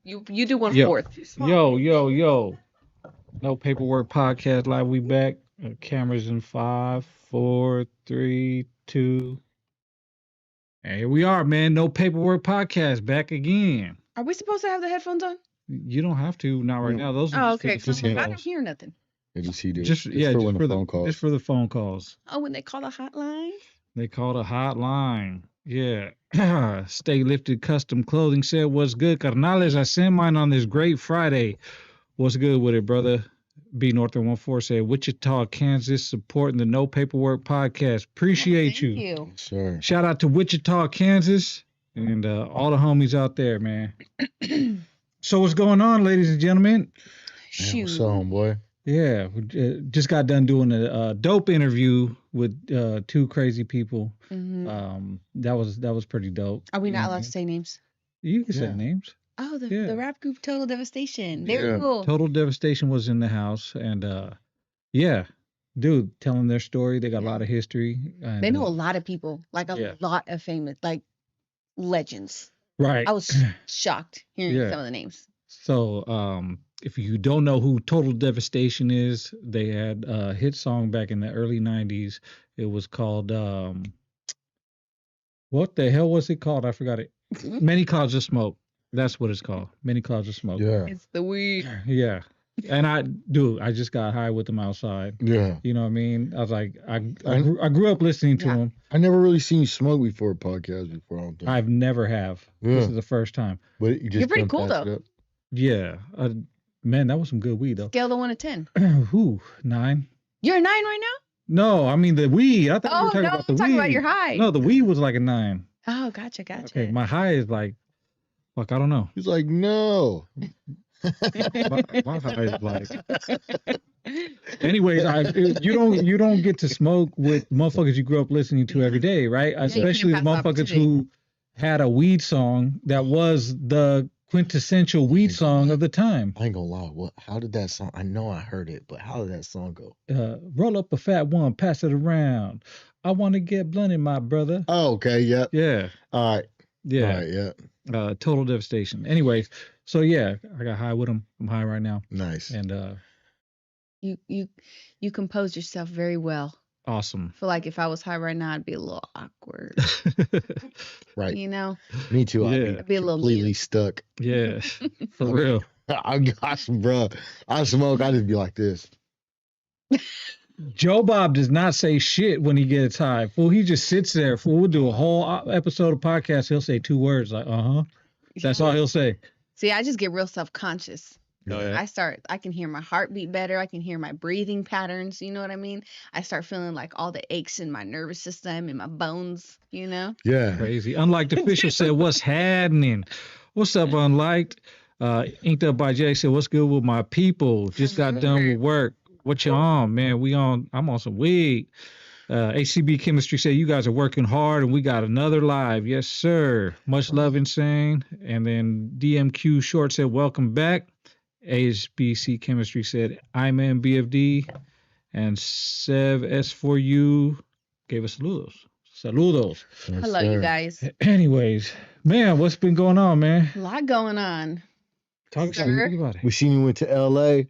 You do one Yo, fourth. yo. No Paperwork Podcast live. We back. Cameras in 5, 4, 3, 2. And here we are, man. No Paperwork Podcast back again. Are we supposed to have the headphones on? You don't have to, not right now. Those are Oh, just for okay. the 'Cause phone I don't calls. hear nothing. Just for the phone calls. Just for the phone calls. Oh, when they call the hotline. They called a hotline. Yeah. Stay Lifted Custom Clothing said, "What's good, carnales? I sent mine on this great Friday. What's good with it, brother?" B Northern 14 said, "Wichita, Kansas, supporting the No Paperwork Podcast. Appreciate Thank you. Sure. Shout out to Wichita, Kansas, and all the homies out there, man." So what's going on, ladies and gentlemen? Shoot. What's on, boy? Yeah, we just got done doing a dope interview with two crazy people. Mhm. That was pretty dope. Are we You know not what I allowed mean? to say names? You can say Yeah. names. Oh, Yeah. the rap group Total Devastation. They were Yeah. cool. Total Devastation was in the house, and yeah, dude, telling their story. They got a lot of history. And, They know a lot of people, like a yeah. lot of famous, like legends. Right. I was shocked hearing Yeah. some of the names. So, if you don't know who Total Devastation is, they had a hit song back in the early 90s. It was called, what the hell was it called? I forgot it. Many Clouds of Smoke. That's what it's called. Many Clouds of Smoke. Yeah. It's the weed. Yeah. And I just got high with them outside. Yeah. You know what I mean? I was like, I grew up listening to Yeah. them. I never really seen you smoke before a podcast before. I don't think. I've never have. Yeah. This is the first time. But you just You're pretty couldn't cool, pass it though. up. Yeah. Man, that was some good weed, though. Scale of 1 to 10. Who? 9? You're a 9 right now? No, I mean the weed. I thought we Oh, were talking no, about the I'm talking weed. about your high. No, the weed was like a 9. Oh, gotcha. Okay, my high is like, fuck, I don't know. He's like, no. My high is like. Anyways, you don't get to smoke with motherfuckers you grew up listening to every day, right? you Especially the couldn't pass the motherfuckers who had a weed song that was the quintessential weed song of the time. I ain't gonna lie. How did that song? I know I heard it, but how did that song go? Roll up a fat one, pass it around. I want to get blunted, my brother. Oh, okay. Yep. Yeah. All right. Yeah. All right. Yeah. Total Devastation. Anyways, so yeah, I got high with them. I'm high right now. Nice. And You composed yourself very well. awesome. I feel like if I was high right now, I'd be a little awkward. Right. You know? Me too. Yeah. I'd be a little Completely mute. stuck. Yeah, for real. I got some, bro. I smoke. I just be like this. Joe Bob does not say shit when he gets high. Fool, he just sits there. Fool, we'll do a whole episode of podcast. He'll say 2 words like, That's all he'll say. See, I just get real self-conscious. Oh, yeah. I can hear my heartbeat better. I can hear my breathing patterns. You know what I mean? I start feeling like all the aches in my nervous system and my bones, you know? Yeah. Crazy. Unliked Official said, "What's happening? What's up, Unliked?" Inked Up by Jay said, "What's good with my people? Just got done with work. What you on, man? I'm on some weed." ACB Chemistry said, "You guys are working hard and we got another live." Yes, sir. Much love, Insane. And then DMQ Short said, "Welcome back." HBC Chemistry said, "Ayme and BFD." And Sev S4U gave us saludos. Yes, Hello, you sir. guys. Anyways, man, what's been going on, man? A lot going on. Talk Sir? about it. We seen you went to LA,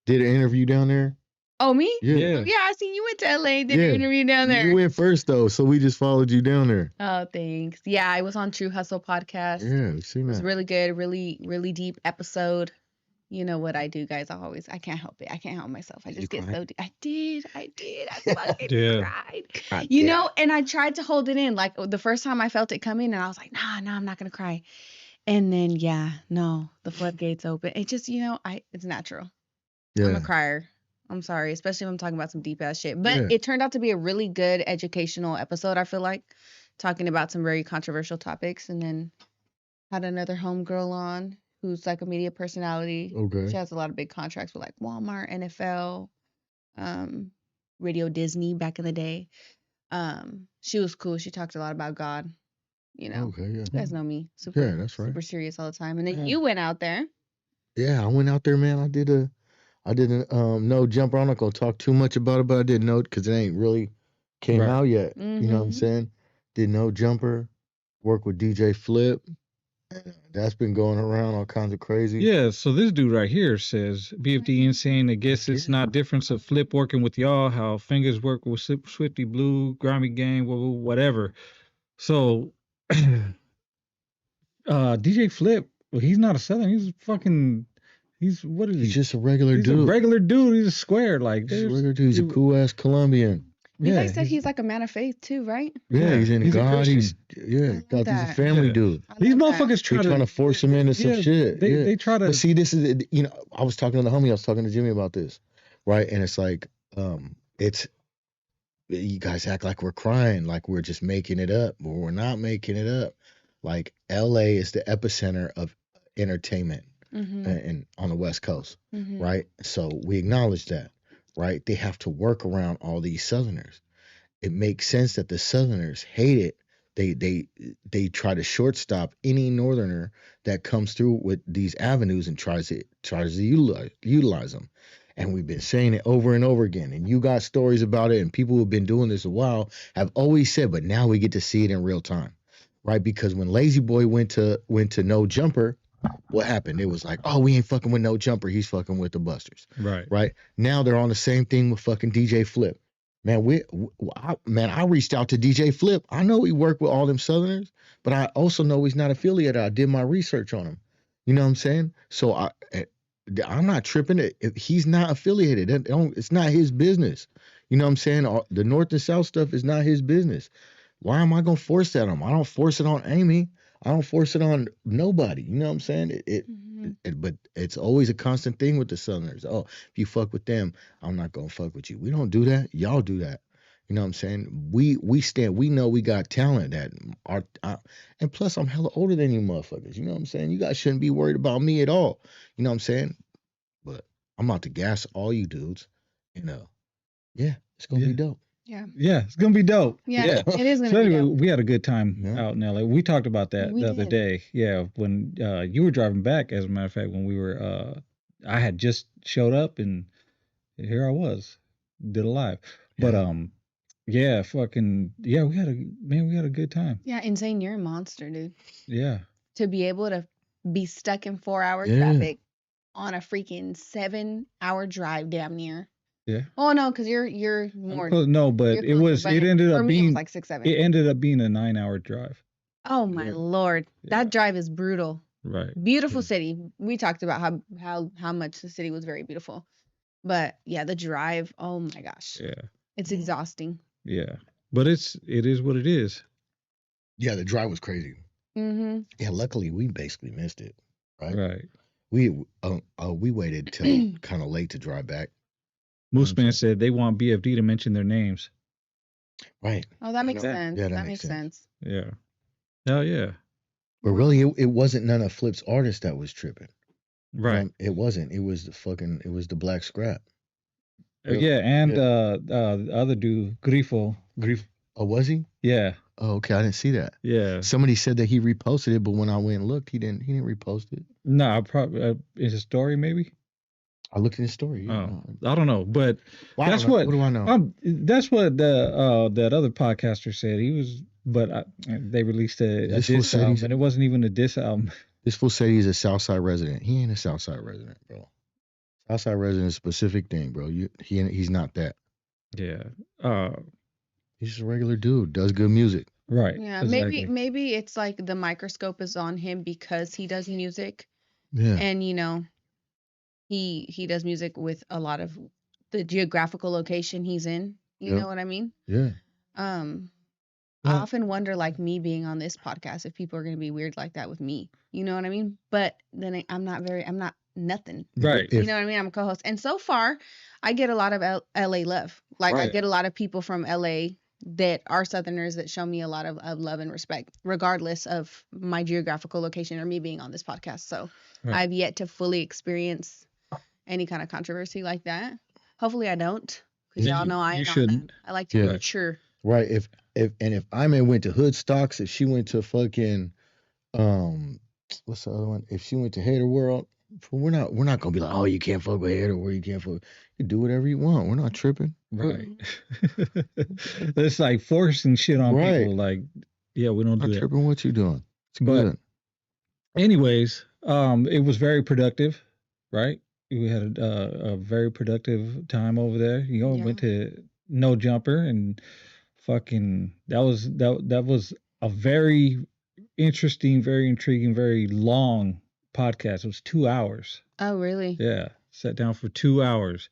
did an interview down there. Oh, me? Yeah. Yeah, I seen you went to LA, did Yeah. an interview down there. You went first though, so we just followed you down there. Oh, thanks. Yeah, I was on True Hustle podcast. Yeah, we seen It was that. really good, really, really deep episode. You know what I do, guys. I can't help it. I can't help myself. I just get cried? so deep. I did. I fucking Yeah. cried. God You damn. know, and I tried to hold it in. Like the first time I felt it coming, and I was like, nah, I'm not gonna cry. And then, yeah, no, the floodgates open. It just, it's natural. I'm Yeah. a crier. I'm sorry, especially if I'm talking about some deep ass shit. But Yeah. it turned out to be a really good educational episode, I feel like, talking about some very controversial topics. And then had another homegirl on who's like a media personality. Okay. She has a lot of big contracts with like Walmart, NFL, Radio Disney back in the day. She was cool. She talked a lot about God. You know, Okay. Yeah. you guys know me. Super, Yeah, that's right. super serious all the time. And then Yeah. you went out there. Yeah, I went out there, man. I did a no jumper. I'm not gonna talk too much about it, but I did know because it ain't really came Right. out yet. You know what I'm Mhm. saying? Did no jumper. Work with DJ Flip. That's been going around all kinds of crazy. Yeah, so this dude right here says BFD N-sane. I guess it's not difference of Flip working with y'all, how Fingers work with Swifty Blue, Grimy Gang, whatever. So DJ Flip, well, he's not a Southern. He's fucking. What is he? He's just a regular He's dude. a regular dude. He's a square. Like He's a regular dude. He's a cool ass Colombian. You guys said he's like a man of faith too, right? Yeah, he's in God. He's I love he's a that. family Yeah. dude. I These love that. motherfuckers They're trying to force him into some shit. They try to. But see, this is I was talking to the homie. I was talking to Jimmy about this, right? And it's like, it's you guys act like we're crying, like we're just making it up, but we're not making it up. Like LA is the epicenter of entertainment and on the West Coast, right? So we acknowledge that, right? They have to work around all these Southerners. It makes sense that the Southerners hate it. They try to shortstop any Northerner that comes through with these avenues and tries to utilize them. And we've been saying it over and over again. And you got stories about it, and people who've been doing this a while have always said, but now we get to see it in real time, right? Because when Lazy Boy went to No Jumper, what happened? It was like, oh, we ain't fucking with No Jumper. He's fucking with the Busters, right? Now they're on the same thing with fucking DJ Flip. Man, I reached out to DJ Flip. I know he worked with all them Southerners, but I also know he's not affiliated. I did my research on him. You know what I'm saying? So I'm not tripping. If he's not affiliated, it's not his business. You know what I'm saying? The North and South stuff is not his business. Why am I gonna force that on him? I don't force it on Ayme. I don't force it on nobody. You know what I'm saying? But it's always a constant thing with the Southerners. Oh, if you fuck with them, I'm not gonna fuck with you. We don't do that. Y'all do that. You know what I'm saying? We stand. We know we got talent that and plus I'm hella older than you motherfuckers. You know what I'm saying? You guys shouldn't be worried about me at all. You know what I'm saying? But I'm about to gas all you dudes. Yeah, it's gonna be dope. Yeah, it's gonna be dope. Yeah, it is gonna So be anyway, dope. we had a good time out in LA. We talked about that We the other did. day. Yeah, when you were driving back, as a matter of fact, when we were, I had just showed up and here I was, did a live. But we had a good time. Yeah, N-sane, you're a monster, dude. Yeah. To be able to be stuck in 4-hour Yeah. traffic on a freaking 7-hour drive, damn near. Yeah. Oh no, because you're more. No, but you're closer, it ended for up me, it was being like 6-7. it ended up being a 9-hour drive. Oh my Lord, that drive is brutal. Right. Beautiful city. We talked about how much the city was very beautiful, but yeah, the drive. Oh my gosh. Yeah. It's exhausting. Yeah. But it is what it is. Yeah, the drive was crazy. Mm-hmm. Yeah, luckily we basically missed it. Right. Right. We waited till kind of late to drive back. Moose Man said they want BFD to mention their names. Right. Oh, that makes sense. Yeah, that makes sense. Yeah. Hell yeah. But really, it wasn't none of Flip's artists that was tripping. Right. It wasn't. It was the Black Scrap. Yeah, and the other dude, Grifo. Oh, was he? Yeah. Oh, okay. I didn't see that. Yeah. Somebody said that he reposted it, but when I went and looked, he didn't repost it. No, I probably is a story maybe. I looked in his story. Yeah. I don't know, but What do I know? That's what that other podcaster said. He was, but they released a diss album, and it wasn't even a diss album. This fool said he's a Southside resident. He ain't a Southside resident, bro. Southside resident is a specific thing, bro. He's not that. Yeah. He's just a regular dude. Does good music. Right. Yeah. Exactly. Maybe it's like the microscope is on him because he does music. Yeah. And he does music with a lot of the geographical location he's in. You know what I mean? Yeah. I often wonder, like me being on this podcast, if people are going to be weird like that with me. You know what I mean? But then I'm not nothing. Right. You know what I mean? I'm a co-host. And so far, I get a lot of LA love. Like I get a lot of people from LA that are Southerners that show me a lot of love and respect, regardless of my geographical location or me being on this podcast. So I've yet to fully experience any kind of controversy like that. Hopefully I don't. Because y'all know I ain't on that. I like to be mature. Right. If Ayme went to Hood Stocks, if she went to fucking what's the other one? If she went to Hater World, we're not gonna be like, oh, you can't fuck with Hater World, you can't fuck. You do whatever you want. We're not tripping. Right. It's like forcing shit on people. Like, yeah, we don't do that. Tripping. What you doing? It's But good. anyways, it was very productive, right? We had a very productive time over there. Yeah. Went to No Jumper and fucking that was a very interesting, very intriguing, very long podcast. It was 2 hours. Oh, really? Yeah, sat down for 2 hours,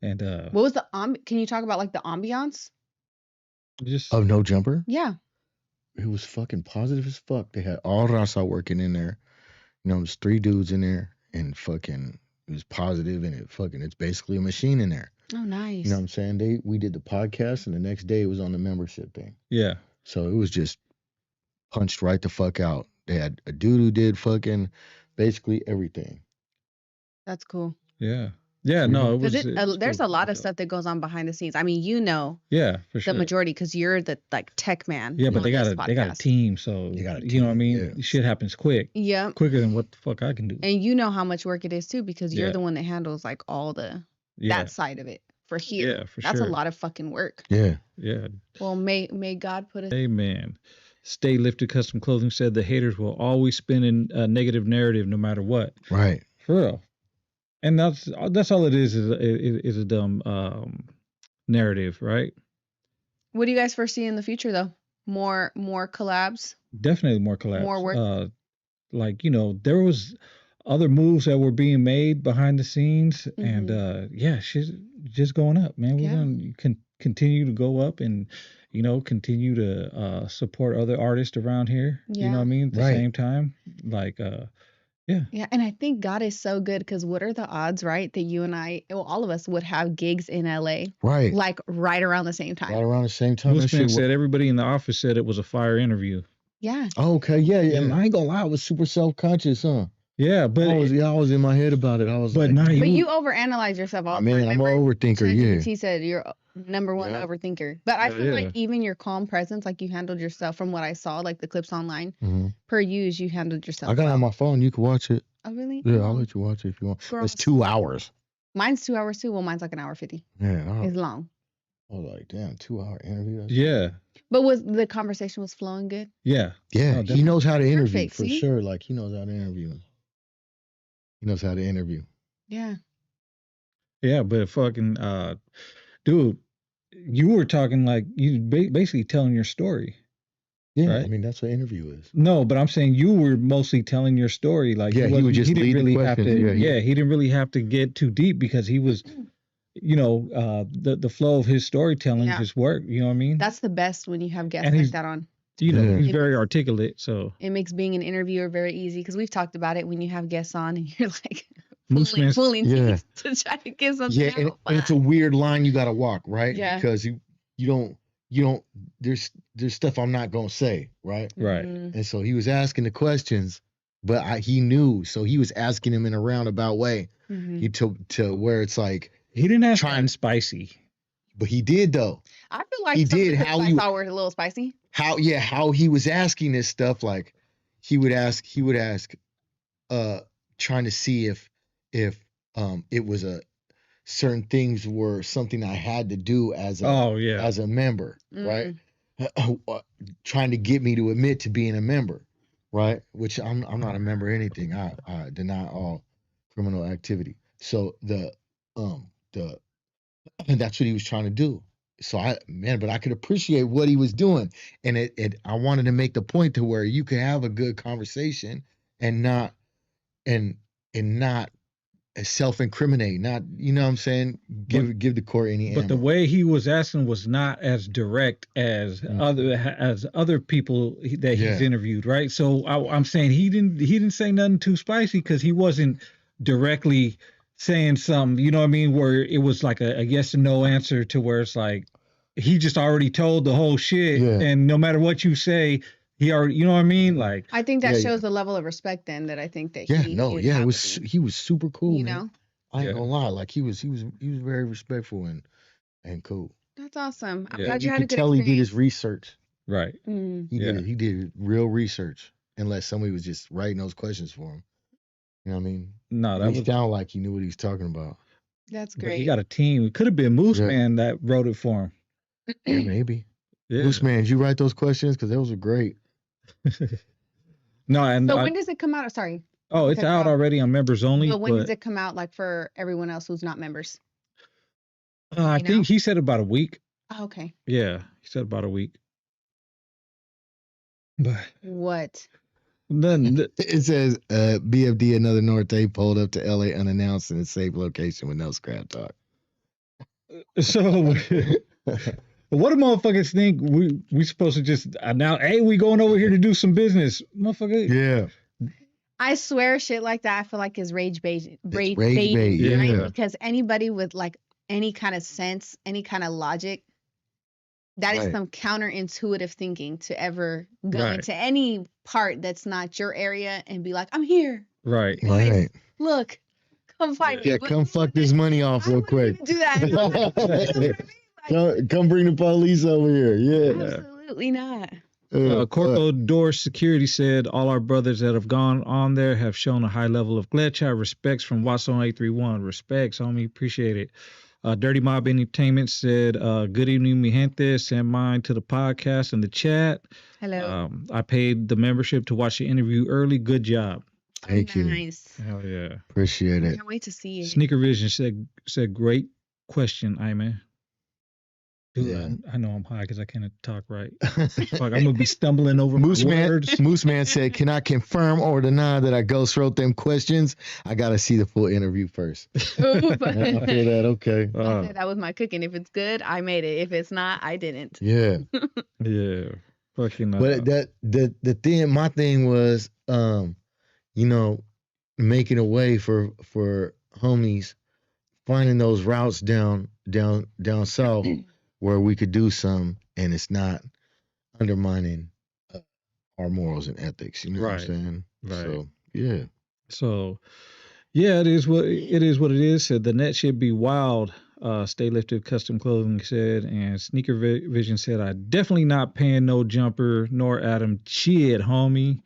and What was the can you talk about like the ambiance? just Of No Jumper? Yeah. It was fucking positive as fuck. They had all Rasa working in there. There's 3 dudes in there, and fucking it was positive, and it's basically a machine in there. Oh, nice. You know what I'm saying? We did the podcast, and the next day it was on the membership thing. yeah. So it was just punched right the fuck out. They had a dude who did fucking basically everything. That's cool. Yeah. Yeah, no, it was. There's a lot of stuff that goes on behind the scenes. I mean, Yeah, for sure. the majority because you're the like tech man. Yeah, but on they got this a podcast. team, so They got a you know what I team, mean. yeah. Shit happens quick, Yeah. quicker than what the fuck I can do. And you know how much work it is too because you're Yeah. the one that handles like all the Yeah, that side of it for here. yeah, for That's sure. a lot of fucking work. Yeah. Yeah, Well, may God put us. amen. Stay Lifted Custom Clothing said the haters will always spin in a negative narrative no matter what. Right. For real. And that's all it is a dumb narrative, right? What do you guys foresee in the future though? More collabs. Definitely more collabs. More work. Like, there was other moves that were being made behind the scenes, Mm-hmm. and yeah, shit's just going up, man. We're gonna continue to go up, and continue to support other artists around here. You know Yeah. what I mean? At the Right. same time, like yeah. Yeah, and I think God is so good because what are the odds, right, that you and I, well, all of us would have gigs in LA Right. like right around the same time. Right around the same time. That Moose Man shit said everybody in the office said it was a fire interview. Yeah. Oh, okay, yeah. Yeah. And I ain't gonna lie, I was super self-conscious, huh? Yeah, but I was in my head about it. I was but like, now But you you overanalyze yourself all I the mean, time. I'm an Remember? overthinker, yeah. ChatGPT said you're number one Yeah. overthinker. But I Yeah, feel yeah. like even your calm presence, like you handled yourself from what I saw, like the clips online, Mhm. per use, you handled yourself. I got it well. on my phone. You can watch it. Oh, really? Yeah, Oh, I'll let you watch it if you want. Girls. It's 2 hours. Mine's 2 hours too. Well, mine's like an hour 50. Yeah, It's long. I was like, damn, 2-hour interview. yeah, But was the conversation was flowing good? yeah. Yeah, Oh, he definitely. knows how to interview Perfect, for see? sure. Like he knows how to interview. He knows how to interview. Yeah. Yeah, but fucking dude, you were talking like you basically telling your story. Yeah, Right. I mean that's what interview is. No, but I'm saying you were mostly telling your story. Like Yeah, he would wasn't- just didn't lead the really have to. questions. Yeah, He didn't really have to get too deep because he was, the flow of his storytelling Yeah. just worked. You know what I mean? That's the best when you have guests And like he's- that on. Yeah. He's It very makes- articulate. So It makes being an interviewer very easy because we've talked about it when you have guests on and you're like Moose Man, fooling Yeah. teeth to try to get something Yeah, and, out. and it's a weird line you got to walk, right? Yeah. Because you don't. There's stuff I'm not gonna say, right? right? Mhm. And so he was asking the questions, but he knew, so he was asking him in a roundabout way. Mhm. He to where it's like, He didn't ask Trying- nothing spicy. but he did though. I feel like He some of the did. clips How I you- saw were a little spicy. How he was asking this stuff, like he would ask, trying to see if it was certain things were something I had to do as a member, right? Trying to get me to admit to being a member, right? Which I'm not a member of anything. I deny all criminal activity. So and that's what he was trying to do. So but I could appreciate what he was doing, and I wanted to make the point to where you could have a good conversation and not self-incriminate, not, you know what I'm saying, give the court any But the ammo. way he was asking was not as direct as other people that he's Yeah. interviewed, right? So I'm saying he didn't say nothing too spicy because he wasn't directly saying something, you know what I mean, where it was like a yes or no answer to where it's like he just already told the whole shit, Yeah. and no matter what you say, he already, you know what I mean, like I think that Yeah, shows the level of respect then that I think that Yeah, he no, is yeah, he was super cool, you man. know? I ain't Yeah. gonna lie, like he was very respectful and cool. That's awesome. I'm Yeah. glad you had a could good tell he did his experience. research. right. Mm. He did real research, unless somebody was just writing those questions for him. You know what I mean? No, It that was. sounded like he knew what he was talking about. That's But great. he got a team. It could have been Moose Yeah. Man that wrote it for him. Yeah, maybe. Yeah. Moose Man, did you write those questions? Because those were great. No, and So when does it come out? Sorry. it's out already on members only. But when does But it come out, like for everyone else who's not members? I think he said about a week. Oh, okay. Yeah, he said about a week. But What? then It says BFD another Norte pulled up to LA unannounced in a safe location with no scrap talk. so what do motherfuckers think we supposed to just announce? Hey, we going over here to do some business, motherfucker. Yeah. I swear, shit like that, I feel like is rage bait, Rage bait, bait, yeah. right? Because anybody with like any kind of sense, any kind of logic, that is Right. some counterintuitive thinking to ever go Right. into any part that's not your area and be like, I'm here. Right. Right. Look, come find me. Yeah, But come fuck this money off I real wouldn't quick. even do that. You know what I mean? Like, Come bring the police over here. Yeah. absolutely not. Corpo Door Security said all our brothers that have gone on there have shown a high level of glad chat respects from Watson 831. Respects, homie. Appreciate it. Dirty Mob Entertainment said, good evening, mi gente. Send mine to the podcast in the chat. Hello. I paid the membership to watch the interview early. Good job. Thank you. Nice. Hell yeah. Appreciate I it. can't wait to see it. Sneaker Vision said great question, Ayme. Dude, Yeah. I know I'm high because I can't talk right. Fuck, I'm gonna be stumbling over Moose my Man, words. Moose Man said, "Can I confirm or deny that I ghost wrote them questions? I gotta see the full interview first." I feel that. Okay. I said that was my cooking. If it's good, I made it. If it's not, I didn't. Yeah. Yeah. Fucking. But the thing, my thing was, you know, making a way for homies, finding those routes down south where we could do some, and it's not undermining our morals and ethics. You know what I'm Right. saying? Right. So yeah. So, yeah, it is what it is. Said the net should be wild. Stay Lifted Custom Clothing said, and Sneaker Vision said, I definitely not paying no jumper nor Adam. Shit, homie.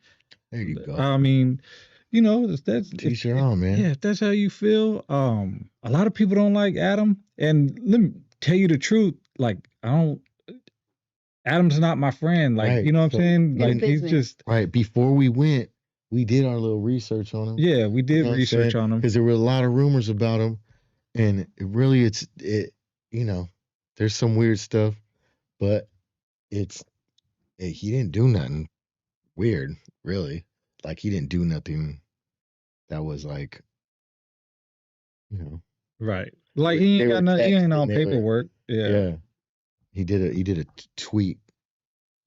There you go. I mean, you know, that's Teach your own, man. yeah, if that's how you feel. A lot of people don't like Adam, and let me tell you the truth. Like, Adam's not my friend. Like, Right. you know what I'm So, saying? Like, business. he's just Right. Before we went, we did our little research on him. yeah. We did research on him. Because there were a lot of rumors about him, and it you know, there's some weird stuff, but he didn't do nothing weird, really. Like, he didn't do nothing that was like, you know. Right. Like he They ain't were got nothing. He ain't texting, on they were- paperwork. Yeah. He did a tweet.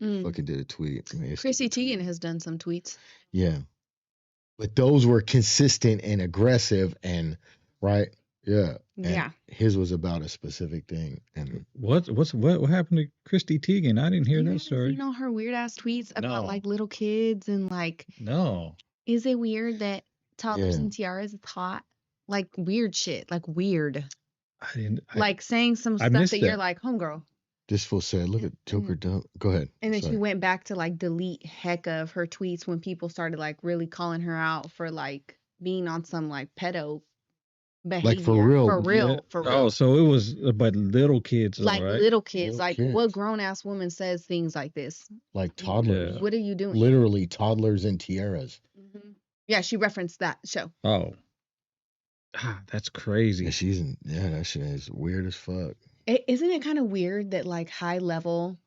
Mm. Fucking did a tweet. I mean, it's- Chrissy Teigen has done some tweets. Yeah. But those were consistent and aggressive and right. Yeah. And Yeah. his was about a specific thing. And What happened to Christy Teigen? I didn't hear You that haven't story. seen all her weird ass tweets about No. like little kids and like, No. is it weird that toddlers Yeah. and tiaras is hot? Like weird shit. Like weird. I didn't. Like saying some I stuff missed that you're that. like, homegirl. this fool said, look at Joker. Go ahead. And then Sorry. she went back to like delete heck of her tweets when people started like really calling her out for like being on some like pedo behavior. Like, for real. For real. Yeah. For real. Oh, so it was but little kids, like right? little kids. Little Like kids. what grown ass woman says things like this? Like toddlers. Yeah. What are you doing? Literally toddlers and tiaras. Mhm. Yeah, she referenced that show. Oh. That's crazy. Yeah, that shit is weird as fuck. Isn't it kind of weird that like high level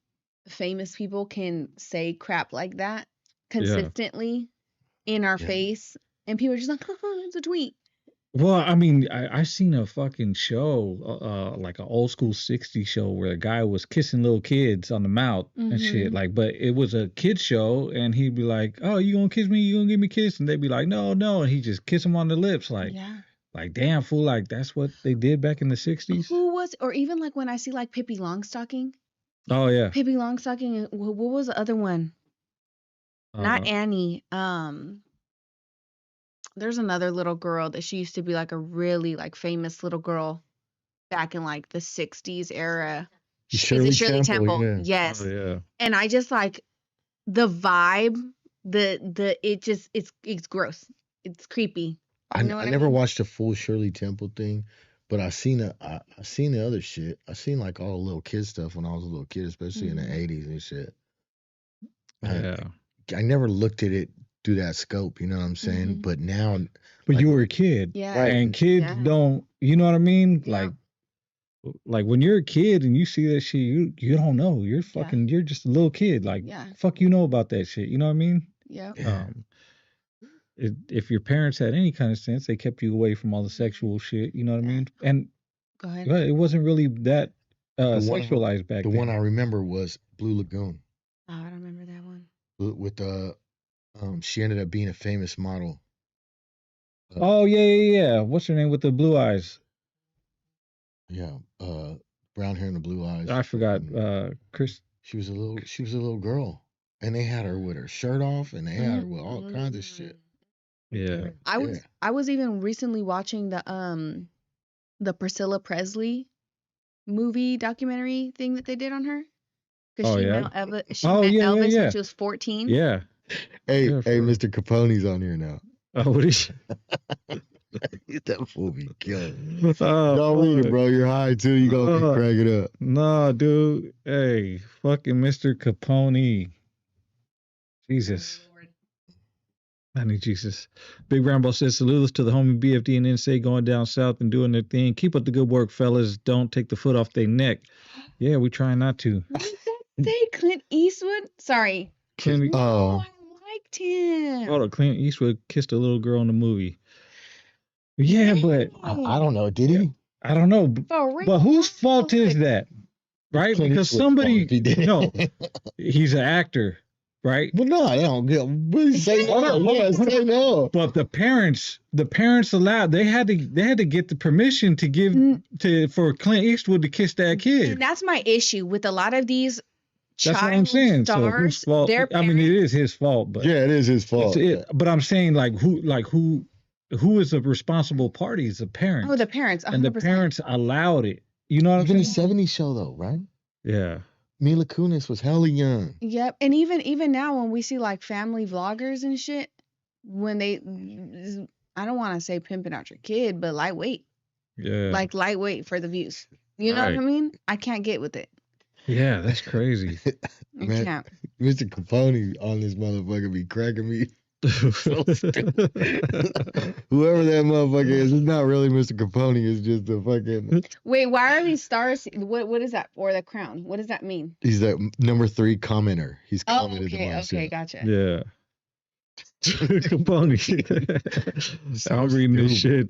famous people can say crap like that consistently in our Yeah. face and people are just like, it's a tweet. Well, I mean, I seen a fucking show, like an old school '60s show where a guy was kissing little kids on the mouth and shit. Mhm. Like, but it was a kid show, and he'd be like, "Oh, you gonna kiss me? You gonna give me a kiss?" And they'd be like, "No, no," and he just kiss them on the lips, like, Yeah. damn fool, like that's what they did back in the '60s. Who was, or even like when I see like Pippi Longstocking, Oh yeah, Pippi Longstocking, and what was the other one? Not Uh, Annie. There's another little girl that she used to be like a really like famous little girl back in like the 60s era. Is it Shirley Temple? yeah. Yes. oh yeah. And I just like the vibe, it's gross. It's creepy. I You know what I never mean? watched the full Shirley Temple thing, but I seen the other shit. I seen like all the little kid stuff when I was a little kid, especially in the Mhm. 80s and shit. Yeah. I never looked at it through that scope. You know what I'm saying? Mhm. But now, But like, you were a kid, Yeah. right? and kids Yeah. don't. You know what I mean? Yeah. Like when you're a kid and you see that shit, you don't know. You're Yeah. fucking. You're just a little kid. Like Yeah. fuck, you know about that shit. You know what I mean? Yeah. Yeah. If your parents had any kind of sense, they kept you away from all the sexual shit. You know what I Yeah. mean? And Go ahead. it wasn't really that The one, sexualized back the then. one I remember was Blue Lagoon Oh, I don't remember that one. with she ended up being a famous model. Oh yeah. What's her name with the blue eyes? Yeah, brown hair and the blue eyes. I forgot. And Chris. she was a little girl, and they had her with her shirt off, and they had her with all kinds of shit. Yeah. I was even recently watching the Priscilla Presley movie documentary thing that they did on her. Because Oh, she yeah? met Elvis, Yeah. when she was 14. Yeah. Hey, Yeah, hey, for- Mr. Capone's on here now. Oh, what is she? That fool be killing. Oh, Don't read it, fuck. bro. You're high too. You gonna crack it up. Nah, dude. Hey, fucking Mr. Capone. Jesus. I need Jesus. Big Rambo says, salutes to the homie BFD and N-sane going down south and doing their thing. Keep up the good work, fellas. Don't take the foot off their neck. Yeah, we try not to. What did that say? Clint Eastwood? Sorry. Can No, I liked him. hold on, Clint Eastwood kissed a little girl in the movie. Yeah, but I don't know. Did he? I don't know. For real? But whose fault is that? Right? Clint Because Eastwood's somebody, fault if he did. no, he's an actor, right? Well, no, I don't get. But say no. Hold on. Yeah, say no. But the parents allowed. They had to get the permission to give for Clint Eastwood to kiss that kid. And that's my issue with a lot of these That's what I'm saying. So stars. whose fault? Their I mean, it parents- is his fault, but Yeah, it is his fault. but I'm saying who is the responsible party? Is the parents. Oh, the parents. 100%. And the parents allowed it. You know what Even I'm a saying? '70s show though, right? Yeah. Mila Kunis was hella young. Yep. And even now when we see like family vloggers and shit, when they, I don't want to say pimping out your kid, but lightweight. Yeah. Like lightweight for the views. You know what I Right. mean? I can't get with it. Yeah, that's crazy. I Man, can't. Mr. Capone on this motherfucker be cracking me. Whoever that motherfucker is, it's not really Mr. Capone. It's just a fucking. Wait, why are these stars? What is that? Or the crown? What does that mean? He's that number 3 commenter. He's Oh, commented okay, on my okay, shit. gotcha. Yeah. Capone. So I'm reading this shit.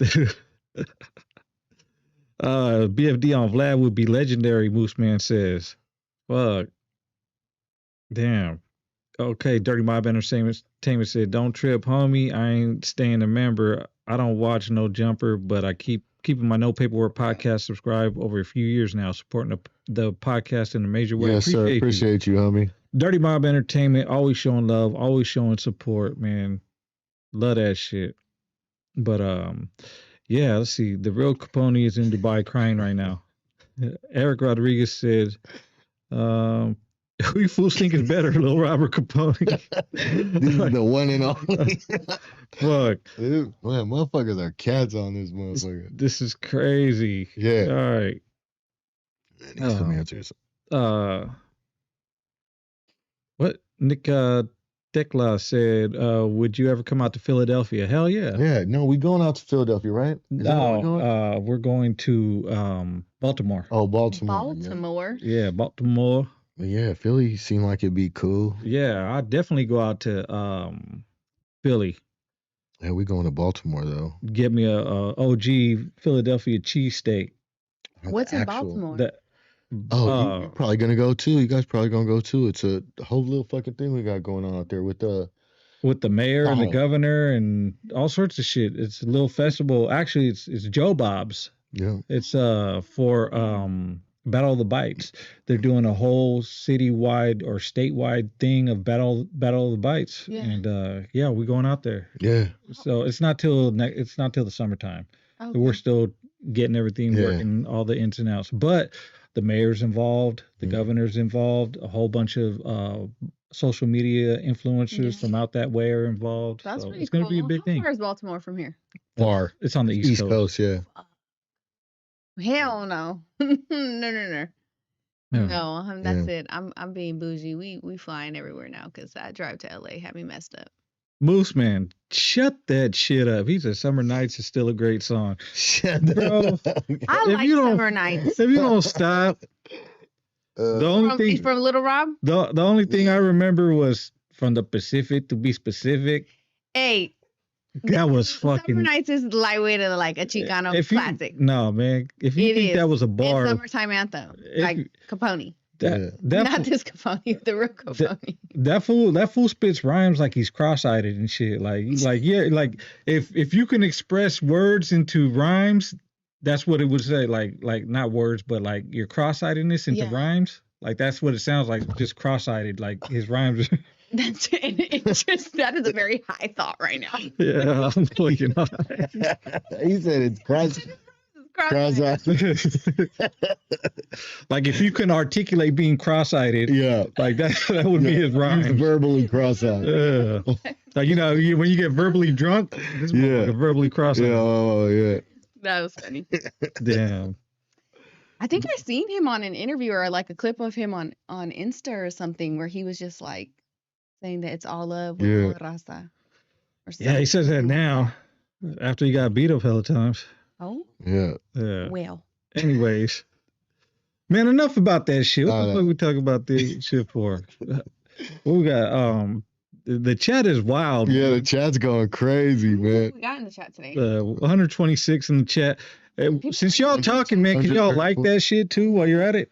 BFD on Vlad would be legendary, Moose Man says. Fuck. Damn. Okay, Dirty Mob Entertainment said, don't trip, homie. I ain't staying a member. I don't watch No Jumper, but I keeping my No Paperwork podcast subscribed over a few years now, supporting the podcast in a major way. Yes, sir. Appreciate you, homie. Dirty Mob Entertainment, always showing love, always showing support, man. Love that shit. But yeah, let's see. The real Capone is in Dubai crying right now. Eric Rodriguez said, who you fools think is better, Lil Robert Capone? This is the one and only. Fuck. Dude, man, motherfuckers are cats on this motherfucker. This is crazy. Yeah. All right. I need some answers. What Nick Tekla said, would you ever come out to Philadelphia? Hell yeah. Yeah, no, we going out to Philadelphia, right? Is that where we're going? No, we're going to Baltimore. Oh, Baltimore. Baltimore. Yeah, Baltimore. Yeah, Philly seemed like it'd be cool. Yeah, I'd definitely go out to Philly. Yeah, we going to Baltimore though. Get me a OG Philadelphia cheesesteak. What's in Baltimore? You're probably gonna go too. You guys probably gonna go too. It's a whole little fucking thing we got going on out there with the mayor and the governor and all sorts of shit. It's a little festival. Actually, it's Joe Bob's. Yeah. It's for Battle of the Bites. They're doing a whole citywide or statewide thing of Battle of the Bites. Yeah. And yeah, we're going out there. Yeah. So it's not till the summertime. Okay. We're still getting everything working, all the ins and outs. But the mayor's involved, the governor's involved, a whole bunch of social media influencers from out that way are involved. That's so pretty it's going to cool. be a big How thing. far is Baltimore from here? Far. It's on the East Coast. Yeah. Hell no. No. Yeah. No, that's it. I'm being bougie. We flying everywhere now because that drive to LA had me messed up. Moose Man, shut that shit up. He said Summer Nights is still a great song. Shut Bro, up. I if like you don't- Summer Nights. If you don't stop, the only thing From Little Rob. the only thing I remember was From the Pacific, to be specific. Hey, That was Summer fucking. Nights is lightweight of like a Chicano If you, classic. no, man. If you It think is. that was a And bar, Summertime Anthem, If like you- Capone. that Not this Capone, the real Capone. that fool spits rhymes like he's cross-eyed and shit. Like yeah, like if you can express words into rhymes, that's what it would say. Like not words, but like your cross-eyedness into Yeah. rhymes. Like that's what it sounds like. Just cross-eyed. Like his rhymes. That's it's just that is a very high thought right now. Yeah, I'm looking. He said it's cross-eyed. Like if you can articulate being cross-eyed, Yeah. like that would be his He's rhyme. verbally cross-eyed. Yeah. Like when you get verbally drunk, this Yeah. motherfucker verbally cross-eyed. Yeah, oh yeah. That was funny. Damn. I think I seen him on an interview or like a clip of him on Insta or something where he was just like saying that it's all love with Yeah. all raza. Or Yeah, he says that something like now after he got beat up hella times. Oh, Yeah. Yeah. well. Anyways, man, enough about that shit. What the Alright. fuck we talking about this shit for? What we got? The chat is wild. Yeah, the chat's going crazy, man. We got in the chat today. 126 in the chat. Since y'all talking, man, can y'all like that shit too while you're at it?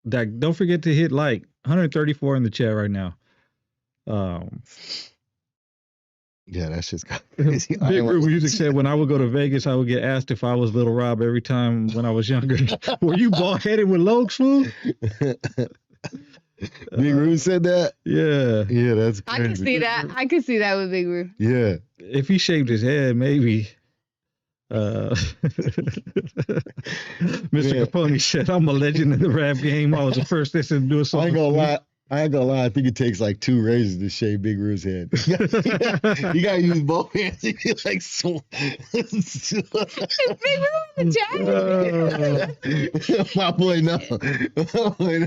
Like, don't forget to hit like. 134 in the chat right now. Yeah, that shit's got crazy. Big Group Music said, when I would go to Vegas, I would get asked if I was Little Rob every time when I was younger. Were you bald headed with Lokes, fool? Big Roo said that? Yeah. Yeah, that's I crazy. can see that. I can see that with Big Roo. Yeah. If he shaved his head, maybe. Mr. Yeah. Capone said, I'm a legend in the rap game. I was the first person to do a song. I ain't gonna lie. I think it takes like 2 razors to shave Big Roo's head. You gotta use both hands. You get like so. Is Big Roo in the chat? My boy, no.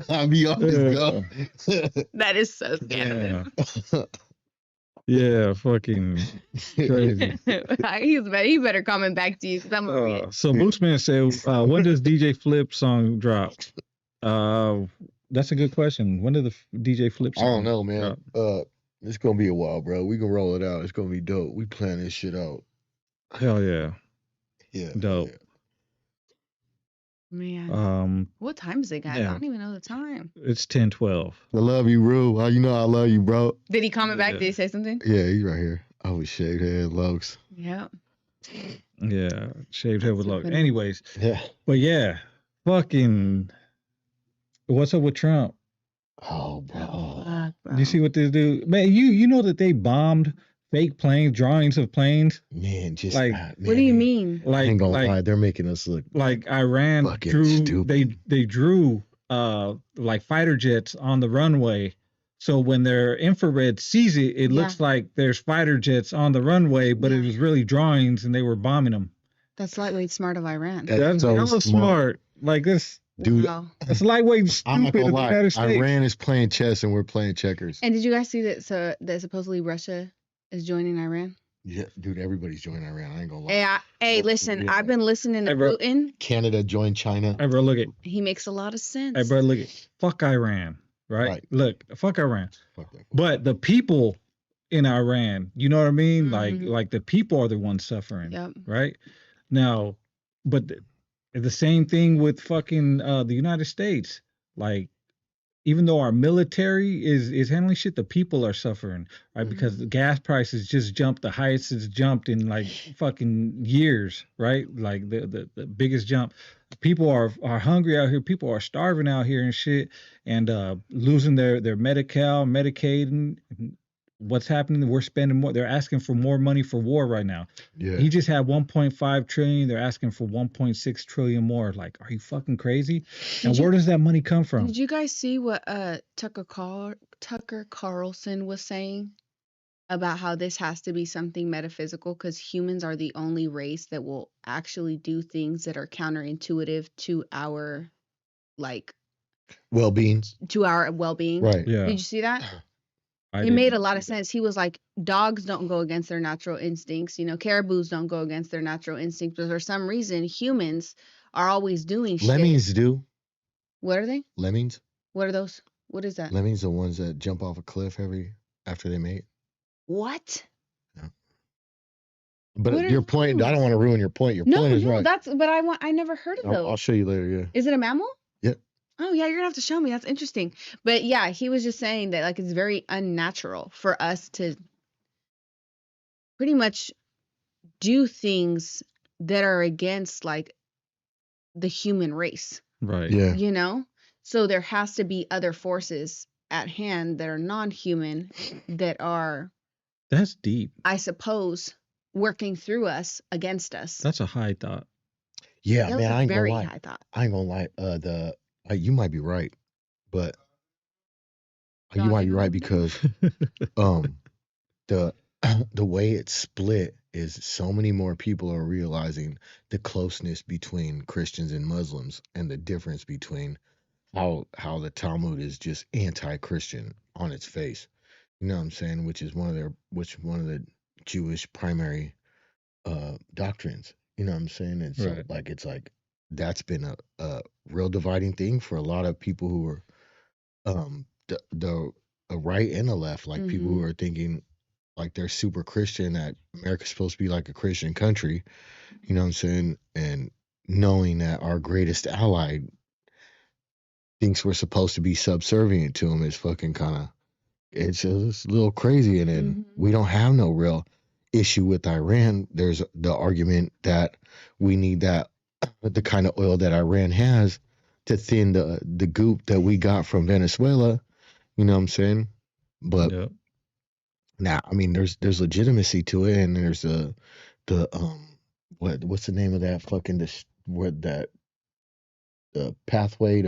I'll be honest, go. That is so scandalous. Yeah, fucking crazy. He better comment back to you because I'm gonna read it. So Mooseman said, when does DJ Flip song drop? That's a good question. When did the DJ Flip I song don't know, man. drop? It's gonna be a while, bro. We can roll it out. It's gonna be dope. We plan this shit out. Hell yeah. Yeah. Dope. Man, what time is it, guys? yeah. I don't even know the time. It's 10:12. I love you, Roo. You know I love you, bro. Did he comment back? Yeah. Did he say something? Yeah, he's right here. I was shaved head, Lokes. Yeah. Yeah, shaved head with so luck. funny. Anyways, Yeah. but yeah, fucking, what's up with Trump? Oh, bro. Fuck, bro. You see what this dude, man? You know that they bombed fake planes, drawings of planes, Man, just Like, man, What do you mean? I like ain't gonna lie, like they're making us look. Iran Fucking drew. stupid. They drew like fighter jets on the runway. So when their infrared sees it, it Yeah. looks like there's fighter jets on the runway, but it Yeah. was really drawings and they were bombing them. That's lightweight smart of Iran. That's so hella smart. Like this, Dude, Wow. that's lightweight I'm not stupid gonna of the lie. United States. Iran is playing chess and we're playing checkers. And did you guys see that? That supposedly Russia is joining Iran. Yeah, dude, everybody's joining Iran. I ain't gonna lie. Hey, listen, Yeah. I've been listening to Hey, bro. Putin. Canada joined China. Hey, bro, look at. He makes a lot of sense. Hey, bro, look at. Fuck Iran, right? Right. Look, fuck Iran. Fuck that. But the people in Iran, you know what I mean? Mhm. Like the people are the ones suffering, Yep. right? Now, but the same thing with fucking the United States. Like, even though our military is handling shit, the people are suffering, right? Mhm. Because the gas prices just jumped, the highest it's jumped in like fucking years, right? Like the biggest jump. People are hungry out here. People are starving out here and shit, and losing their Medi-Cal, Medicaid, and what's happening? We're spending more. They're asking for more money for war right now. Yeah. He just had 1.5 trillion. They're asking for 1.6 trillion more. Like, are you fucking crazy? And Did you- where does that money come from? Did you guys see what Tucker Carlson was saying about how this has to be something metaphysical because humans are the only race that will actually do things that are counterintuitive to our Well-being. well-being? Right. Yeah. Did you see that? It made a lot of sense. He was like, dogs don't go against their natural instincts. Caribous don't go against their natural instincts. But for some reason, humans are always doing shit. Lemmings do. What are they? Lemmings. What are those? What is that? Lemmings are the ones that jump off a cliff after they mate. What? Yeah. But your point, I don't want to ruin your point. Your point is right. I never heard of those. I'll show you later, yeah. Is it a mammal? Yep. Oh, yeah, you're going to have to show me. That's interesting. But yeah, he was just saying that like it's very unnatural for us to pretty much do things that are against like the human race. Right. Yeah. So there has to be other forces at hand that are non-human that are, that's deep, I suppose, working through us against us. That's a high thought. Yeah, man, I ain't gonna lie. High thought. I ain't gonna lie. You might be right, but you might be right because the way it's split is so many more people are realizing the closeness between Christians and Muslims and the difference between how the Talmud is just anti-Christian on its face. You know what I'm saying? Which is one of the Jewish primary doctrines. You know what I'm saying? And so it's like that's been a real dividing thing for a lot of people who are the right and the left, like people who are thinking like they're super Christian, that America's supposed to be like a Christian country. You know what I'm saying? And knowing that our greatest ally thinks we're supposed to be subservient to him is fucking kind of, it's just a little crazy. And then we don't have no real issue with Iran. There's the argument that we need the kind of oil that Iran has to thin the goop that we got from Venezuela. You know what I'm saying? But now, I mean, there's legitimacy to it, and there's what's the name of that fucking the pathway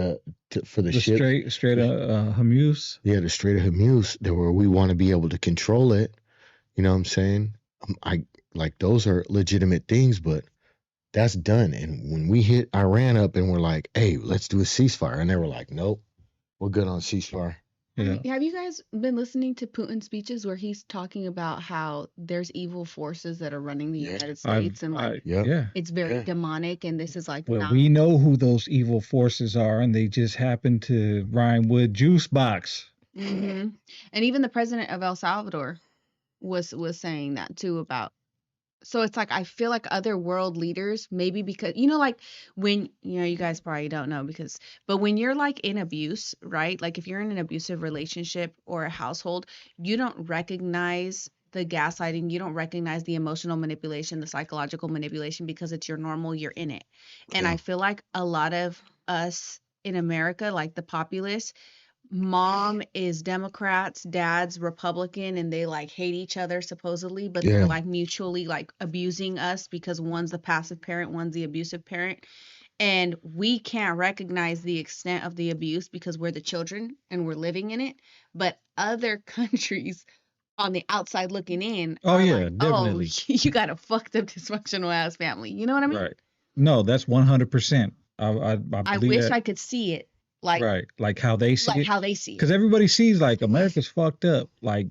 for the ship? Strait of Hormuz. Yeah, the Strait of Hormuz, where we want to be able to control it. You know what I'm saying? I like those are legitimate things, but that's done. And when we hit Iran up and we're like, hey, let's do a ceasefire, and they were like, nope, we're good on ceasefire. Yeah. Have you guys been listening to Putin's speeches where he's talking about how there's evil forces that are running the United States and like it's very demonic, and this is like we know who those evil forces are, and they just happen to rhyme with juice box. And even the president of El Salvador was saying that too about. So it's like I feel like other world leaders, maybe because like when you guys probably don't know but when you're like in abuse, right? Like if you're in an abusive relationship or a household, you don't recognize the gaslighting, you don't recognize the emotional manipulation, the psychological manipulation, because it's your normal, you're in it. And I feel like a lot of us in America, like the populace, mom is Democrats, dad's Republican, and they like hate each other supposedly, but they're like mutually like abusing us because one's the passive parent, one's the abusive parent. And we can't recognize the extent of the abuse because we're the children and we're living in it. But other countries on the outside looking in definitely. You got a fucked up dysfunctional ass family. You know what I mean? Right. No, that's 100%. I wish I could see it. Like how they see it. How they see it. Because everybody sees like America's fucked up. Like,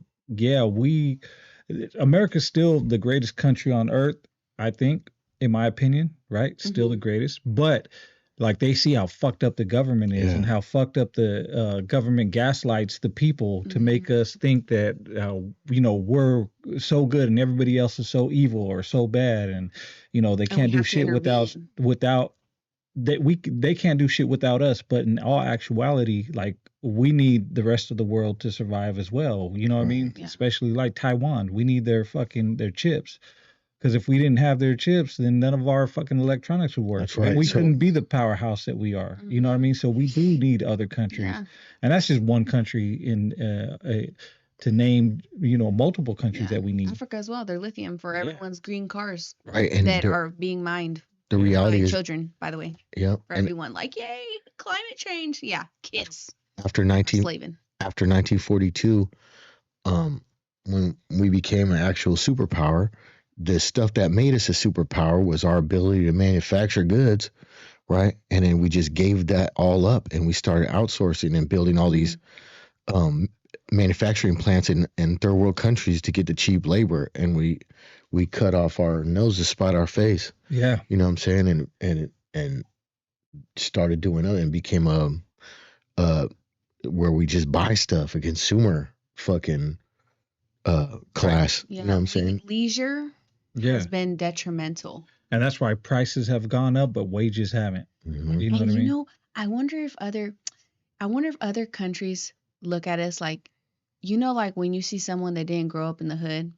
America's still the greatest country on earth, I think, in my opinion, right? Still the greatest. But like they see how fucked up the government is and how fucked up the government gaslights the people to make us think that, we're so good and everybody else is so evil or so bad. And, they can't do shit without they can't do shit without us, but in all actuality, like we need the rest of the world to survive as well. You know what I mean? Yeah. Especially like Taiwan, we need their chips, because if we didn't have their chips, then none of our fucking electronics would work. That's right. And we couldn't be the powerhouse that we are. You know what I mean? So we do need other countries, and that's just one country to name, multiple countries that we need. Africa as well. They're lithium for everyone's green cars, right? And that are being mined. The reality is children, by the way. Yeah. For everyone, like, yay, climate change. Yeah, kids. After 1942, when we became an actual superpower, the stuff that made us a superpower was our ability to manufacture goods, right? And then we just gave that all up, and we started outsourcing and building all these manufacturing plants in third world countries to get the cheap labor, and we cut off our nose to spite our face. Yeah. You know what I'm saying? And started doing it and became where we just buy stuff, a consumer fucking class. Yeah. You know what I'm saying? Leisure has been detrimental. And that's why prices have gone up, but wages haven't. Mm-hmm. You know what I mean? I wonder if other countries look at us like, like when you see someone that didn't grow up in the hood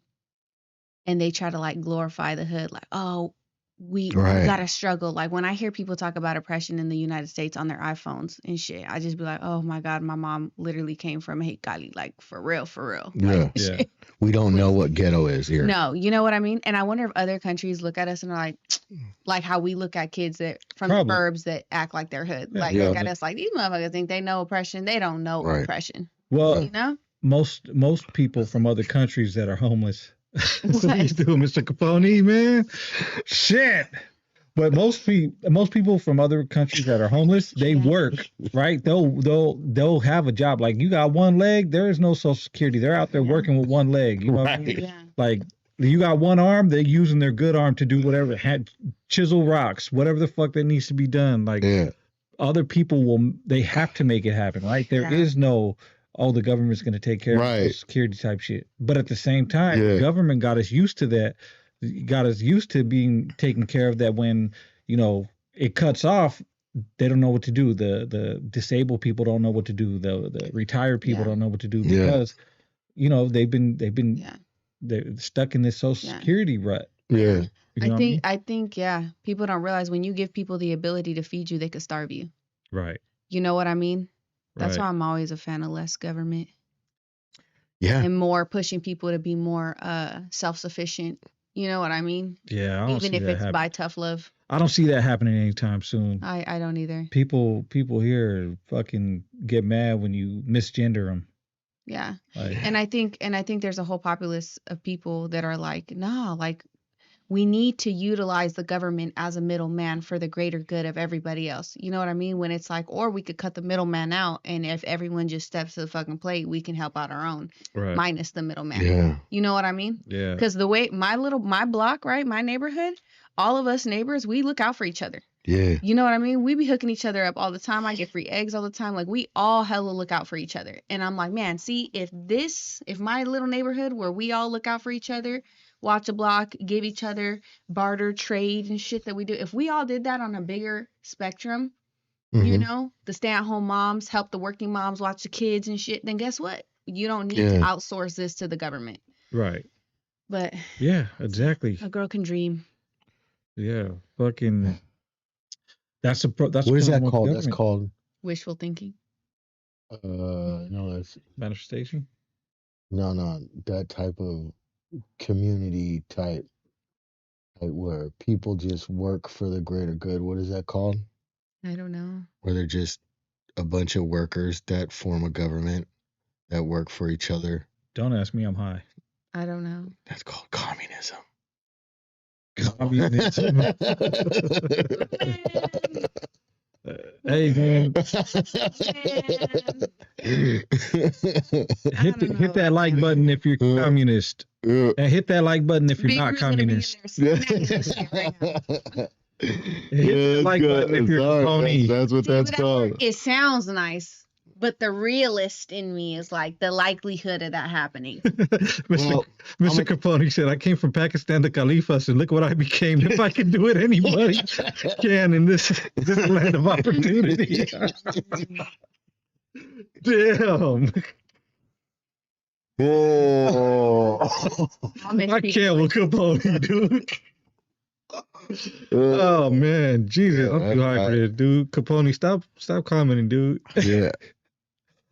and they try to like glorify the hood, like, oh, we gotta struggle. Like when I hear people talk about oppression in the United States on their iPhones and shit, I just be like, oh my God, my mom literally came from Cali, like for real. Yeah. Like, we don't know what ghetto is here. No, you know what I mean? And I wonder if other countries look at us and are like how we look at kids that from the burbs that act like they're hood. Like look at us like these motherfuckers think they know oppression. They don't know oppression. Well, most people from other countries that are homeless. That's what he's doing, Mr. Capone, man. Shit. But most people from other countries that are homeless, they work, right? They'll have a job. Like you got one leg, there is no Social Security. They're out there working with one leg. You know what I mean? Yeah. Like you got one arm, they're using their good arm to do whatever, chisel rocks, whatever the fuck that needs to be done. Like other people they have to make it happen, right? There is no, the government's going to take care of Social Security type shit. But at the same time, the government got us used to that. Got us used to being taken care of, that when, it cuts off, they don't know what to do. The disabled people don't know what to do. The retired people don't know what to do because, they're stuck in this Social Security rut. Yeah. I think, people don't realize when you give people the ability to feed you, they could starve you. Right. You know what I mean? That's why I'm always a fan of less government. Yeah. And more pushing people to be more self-sufficient. You know what I mean? Yeah. Even if it's by tough love. I don't see that happening anytime soon. I don't either. People here fucking get mad when you misgender them. Yeah. And I think there's a whole populace of people that are like, nah, like we need to utilize the government as a middleman for the greater good of everybody else. You know what I mean? When it's like, or we could cut the middleman out, and if everyone just steps to the fucking plate, we can help out our own, minus the middleman. Yeah. You know what I mean? Yeah. Because the way my block, right, my neighborhood, all of us neighbors, we look out for each other. Yeah. You know what I mean? We be hooking each other up all the time. I get free eggs all the time. Like we all hella look out for each other. And I'm like, man, see, if my little neighborhood where we all look out for each other, watch a block, give each other barter, trade and shit that we do. If we all did that on a bigger spectrum, the stay-at-home moms help the working moms watch the kids and shit, then guess what? You don't need to outsource this to the government. Right. But yeah, exactly. A girl can dream. Yeah, fucking. That's what is that called? That's called wishful thinking. No, that's manifestation. No, that type of community type where people just work for the greater good. What is that called? I don't know. Where they're just a bunch of workers that form a government that work for each other. Don't ask me, I'm high. I don't know. That's called communism. Communism. Hey man, hit that like button if you're communist, and hit that like button if you're not communist. Hit the like button if you're Capone. That's what that's called. It sounds nice, but the realist in me is like the likelihood of that happening. Mr. Capone said, "I came from Pakistan to Caliphas, and look what I became. If I can do it, anybody can in this land of opportunity." Damn. Oh. I can't with Capone, dude. Oh man, Jesus, I'm too high for this, dude. Capone, stop commenting, dude. Yeah.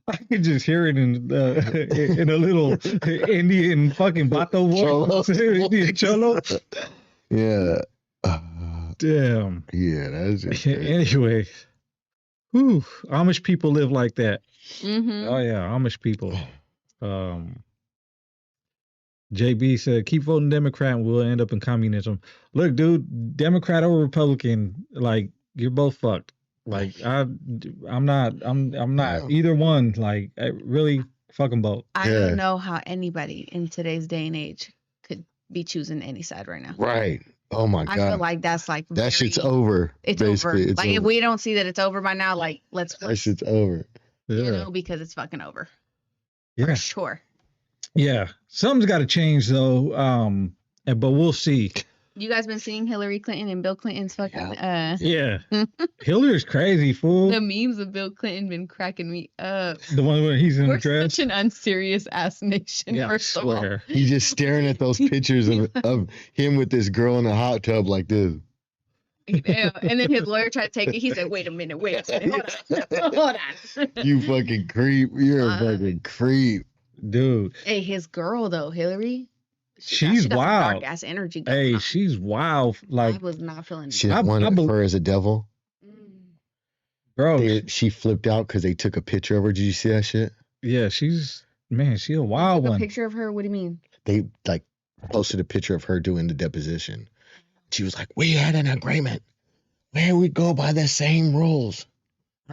I could just hear it in a little Indian fucking Bato voice. Indian Cholo. Yeah. Damn. Yeah, that's just anyway. Whew, Amish people live like that. Mm-hmm. Oh yeah, Amish people. JB said, keep voting Democrat and we'll end up in communism. Look, dude, Democrat or Republican, like, you're both fucked. Like, I'm not either one. Like, really, Fuck them both. I Yeah. don't know how anybody in today's day and age could be choosing any side right now. Right. Oh my I feel God. like that's like That shit's very, over. it's over. Basically, it's Like if over. we don't see that it's over by now, like let's That shit's over. you Yeah. know, because it's fucking over. Yeah. For sure. Yeah. Something's got to change though. But we'll see. You guys been seeing Hillary Clinton and Bill Clinton's fucking Yeah. Hillary's crazy, fool. the memes of Bill Clinton been cracking me up. The one where he's in We're the dress. such an unserious ass nation, Yeah, I first of all. swear. He's just staring at those pictures of him with this girl in a hot tub like this. Yeah. And then his lawyer tried to take it. He said, wait a minute, hold on. Hold on. You fucking creep. You're a fucking creep. Dude. Hey, his girl though, Hillary. She's wild. Dark ass energy. Hey, on. she's wild. I Like, was not feeling it. She didn't want her as a devil. bro. She flipped out because they took a picture of her. Did you see that shit? Yeah, she's a wild Took a one. picture of her. What do you mean? They like posted a picture of her doing the deposition. She was like, "We had an agreement where we go by the same rules."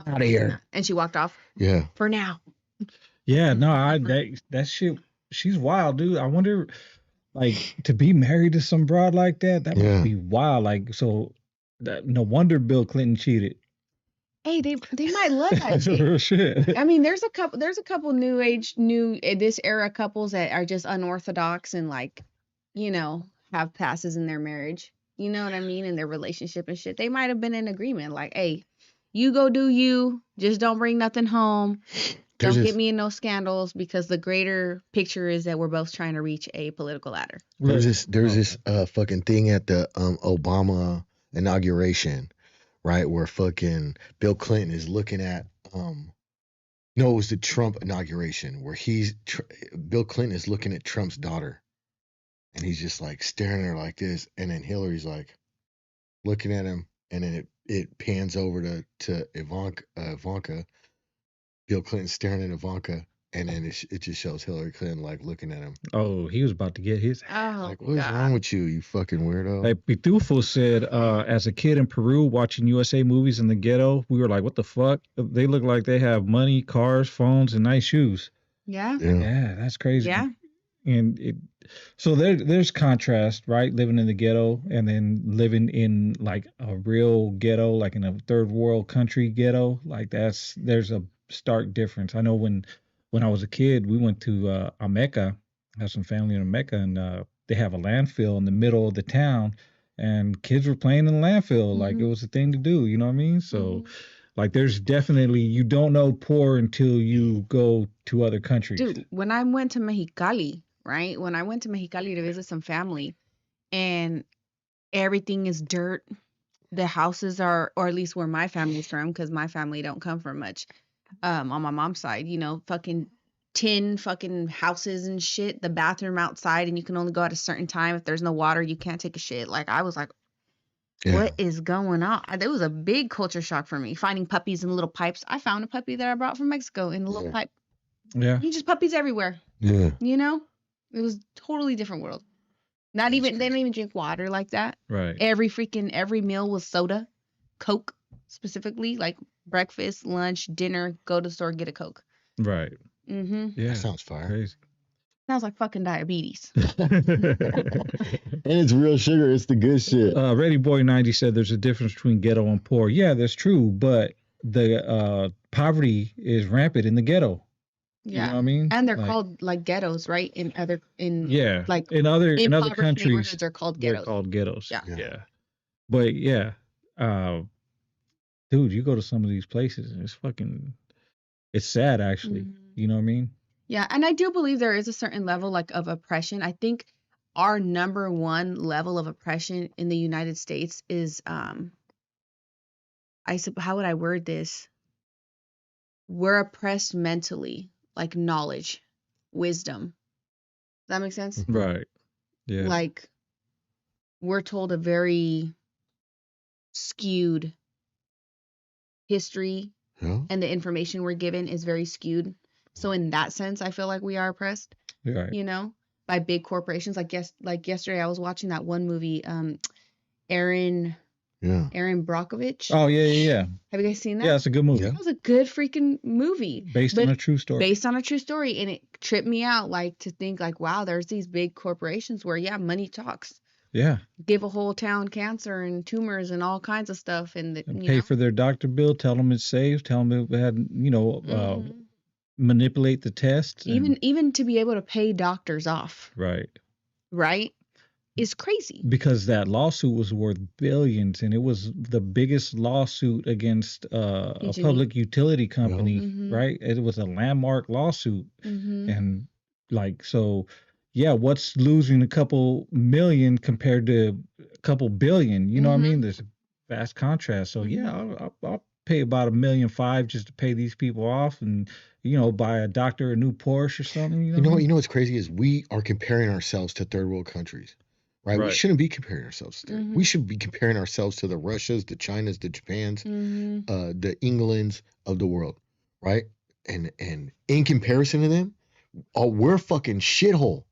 Out of here. And she walked off. Yeah. For now. Yeah, no, that shit. She's wild, dude. I wonder, like, to be married to some broad like that. That Yeah. must be wild. Like, so no wonder Bill Clinton cheated. Hey, they might love that That's shit. real shit. I mean, there's a couple new this era couples that are just unorthodox and like, you know, have passes in their marriage. You know what I mean? In their relationship and shit. They might have been in agreement. Like, hey, you go do you. Just don't bring nothing home. Don't get me in no scandals, because the greater picture is that we're both trying to reach a political ladder. There's this fucking thing at the Obama inauguration, right, where fucking Bill Clinton is looking at no, it was the Trump inauguration where Bill Clinton is looking at Trump's daughter, and he's just like staring at her like this, and then Hillary's like looking at him, and then it pans over to Ivanka. Bill Clinton staring at Ivanka, and then it just shows Hillary Clinton like looking at him. Oh, he was about to get his. Oh, Like, what's wrong with you, you fucking weirdo? Like Pitufo said, as a kid in Peru watching USA movies in the ghetto, we were like, what the fuck? They look like they have money, cars, phones, and nice shoes. Yeah. Yeah, that's crazy. Yeah. And so there's contrast, right? Living in the ghetto and then living in like a real ghetto, like in a third world country ghetto. Like there's a stark difference. I know when I was a kid, we went to Ameca. I have some family in Ameca, and they have a landfill in the middle of the town, and kids were playing in the landfill. Mm-hmm. Like it was a thing to do, you know what I mean? So like there's definitely, you don't know poor until you go to other countries. Dude, when I went to Mexicali, right? When I went to Mexicali to visit some family, and everything is dirt. The houses are, or at least where my family's from, because my family don't come from much. On my mom's side, you know, fucking tin fucking houses and shit. The bathroom outside, and you can only go at a certain time. If there's no water, you can't take a shit. Like, I was like, what is going on? There was a big culture shock for me. Finding puppies in little pipes. I found a puppy that I brought from Mexico in a little pipe. Yeah. You just puppies everywhere. Yeah. You know, it was totally different world. Not even, they don't even drink water like that. Right. Every meal was soda, Coke specifically, like breakfast, lunch, dinner, go to the store, get a Coke. Right. Mm-hmm. Yeah. That sounds fire. Crazy. Sounds like fucking diabetes. And it's real sugar. It's the good shit. Ready Boy 90 said there's a difference between ghetto and poor. Yeah, that's true, but the poverty is rampant in the ghetto. Yeah. You know what I mean? And they're called like ghettos, right? In other like in other impoverished countries neighborhoods are called they're ghettos. called ghettos. Yeah. Yeah. But yeah, dude, you go to some of these places and it's sad actually. Mhm. You know what I mean? Yeah, and I do believe there is a certain level like of oppression. I think our number one level of oppression in the United States is how would I word this? We're oppressed mentally, like knowledge, wisdom. Does that make sense? Right. Yeah. Like we're told a very skewed history, and the information we're given is very skewed. So in that sense, I feel like we are oppressed, Right. you know, by big corporations. Like yesterday I was watching that one movie, Aaron, Yeah. Aaron Brockovich. Oh yeah. Have you guys seen that? Yeah, it's a good movie. Yeah. That was a good freaking movie. Based on a true story. Based on a true story. And it tripped me out, like, to think, like, wow, there's these big corporations where, yeah, money talks. Yeah. Give a whole town cancer and tumors and all kinds of stuff. And, Pay for their doctor bill, tell them it's safe, tell them it had, manipulate the tests. Even to be able to pay doctors off. Right. Is crazy. Because that lawsuit was worth billions, and it was the biggest lawsuit against a public utility company, right? It was a landmark lawsuit. And like, so yeah, what's losing a couple million compared to a couple billion? You know what I mean? There's a vast contrast. So yeah, I'll pay about $1.5 million just to pay these people off, and buy a doctor a new Porsche or something. You know what's crazy is we are comparing ourselves to third world countries. Right? We shouldn't be comparing ourselves to we should be comparing ourselves to the Russias, the Chinas, the Japans, the Englands of the world, right? And in comparison to them, we're fucking shithole.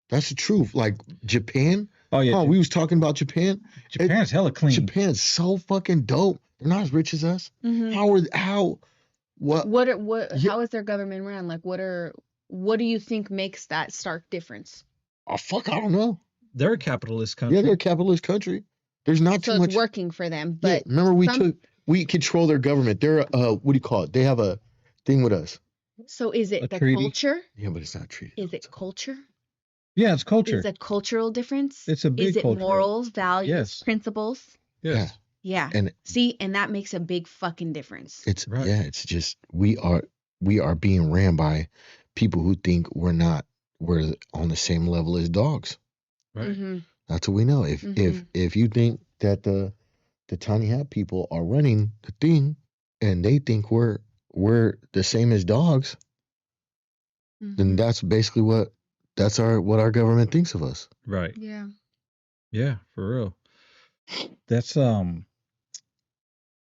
That's the truth. Like Japan. Oh yeah. We was talking about Japan. Japan's hella clean. Japan's so fucking dope. They're not as rich as us. How is their government run? Like what do you think makes that stark difference? Oh fuck, I don't know. They're a capitalist country. Yeah, they're a capitalist country. There's not too much. So it's working for them. But yeah, remember we control their government. They're what do you call it? They have a thing with us. So is it the culture? Yeah, but it's not treaty. Is it culture? Yeah, it's culture. Is it a cultural difference? It's a big culture. Is it morals, values, principles? Yes. Yeah. And that makes a big fucking difference. It's right. Yeah, it's just we are being ran by people who think we're on the same level as dogs. Right. That's what we know. If you think that the tiny hat people are running the thing, and they think we're the same as dogs, then that's basically what our government thinks of us. Right. Yeah. Yeah, for real. That's kind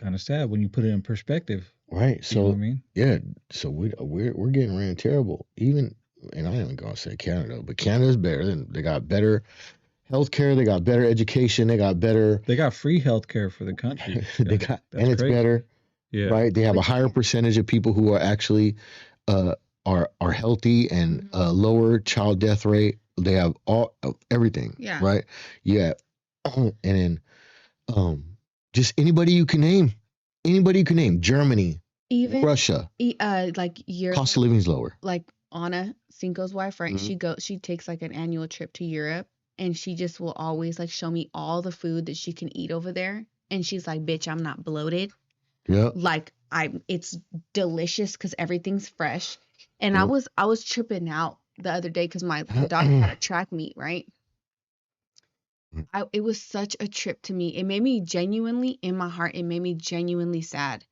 of sad when you put it in perspective. Right. So you know what I mean? Yeah. So we're getting ran terrible. Even. And I ain't gonna say Canada, but Canada's better. They got better healthcare, they got better education, they got free healthcare for the country. It's better. Yeah. Right? They have a higher percentage of people who are actually are healthy and lower child death rate. They have everything. Yeah. Right? Yeah. And then just anybody you can name. Germany, even Russia. Like Europe. Cost of living is lower. Like Anna Cinco's wife, right? She takes like an annual trip to Europe, and she just will always like show me all the food that she can eat over there. And she's like, bitch, I'm not bloated. Yeah. Like it's delicious because everything's fresh. And I was tripping out the other day because my dog had a track meet, right? It was such a trip to me. It made me genuinely, in my heart, it made me genuinely sad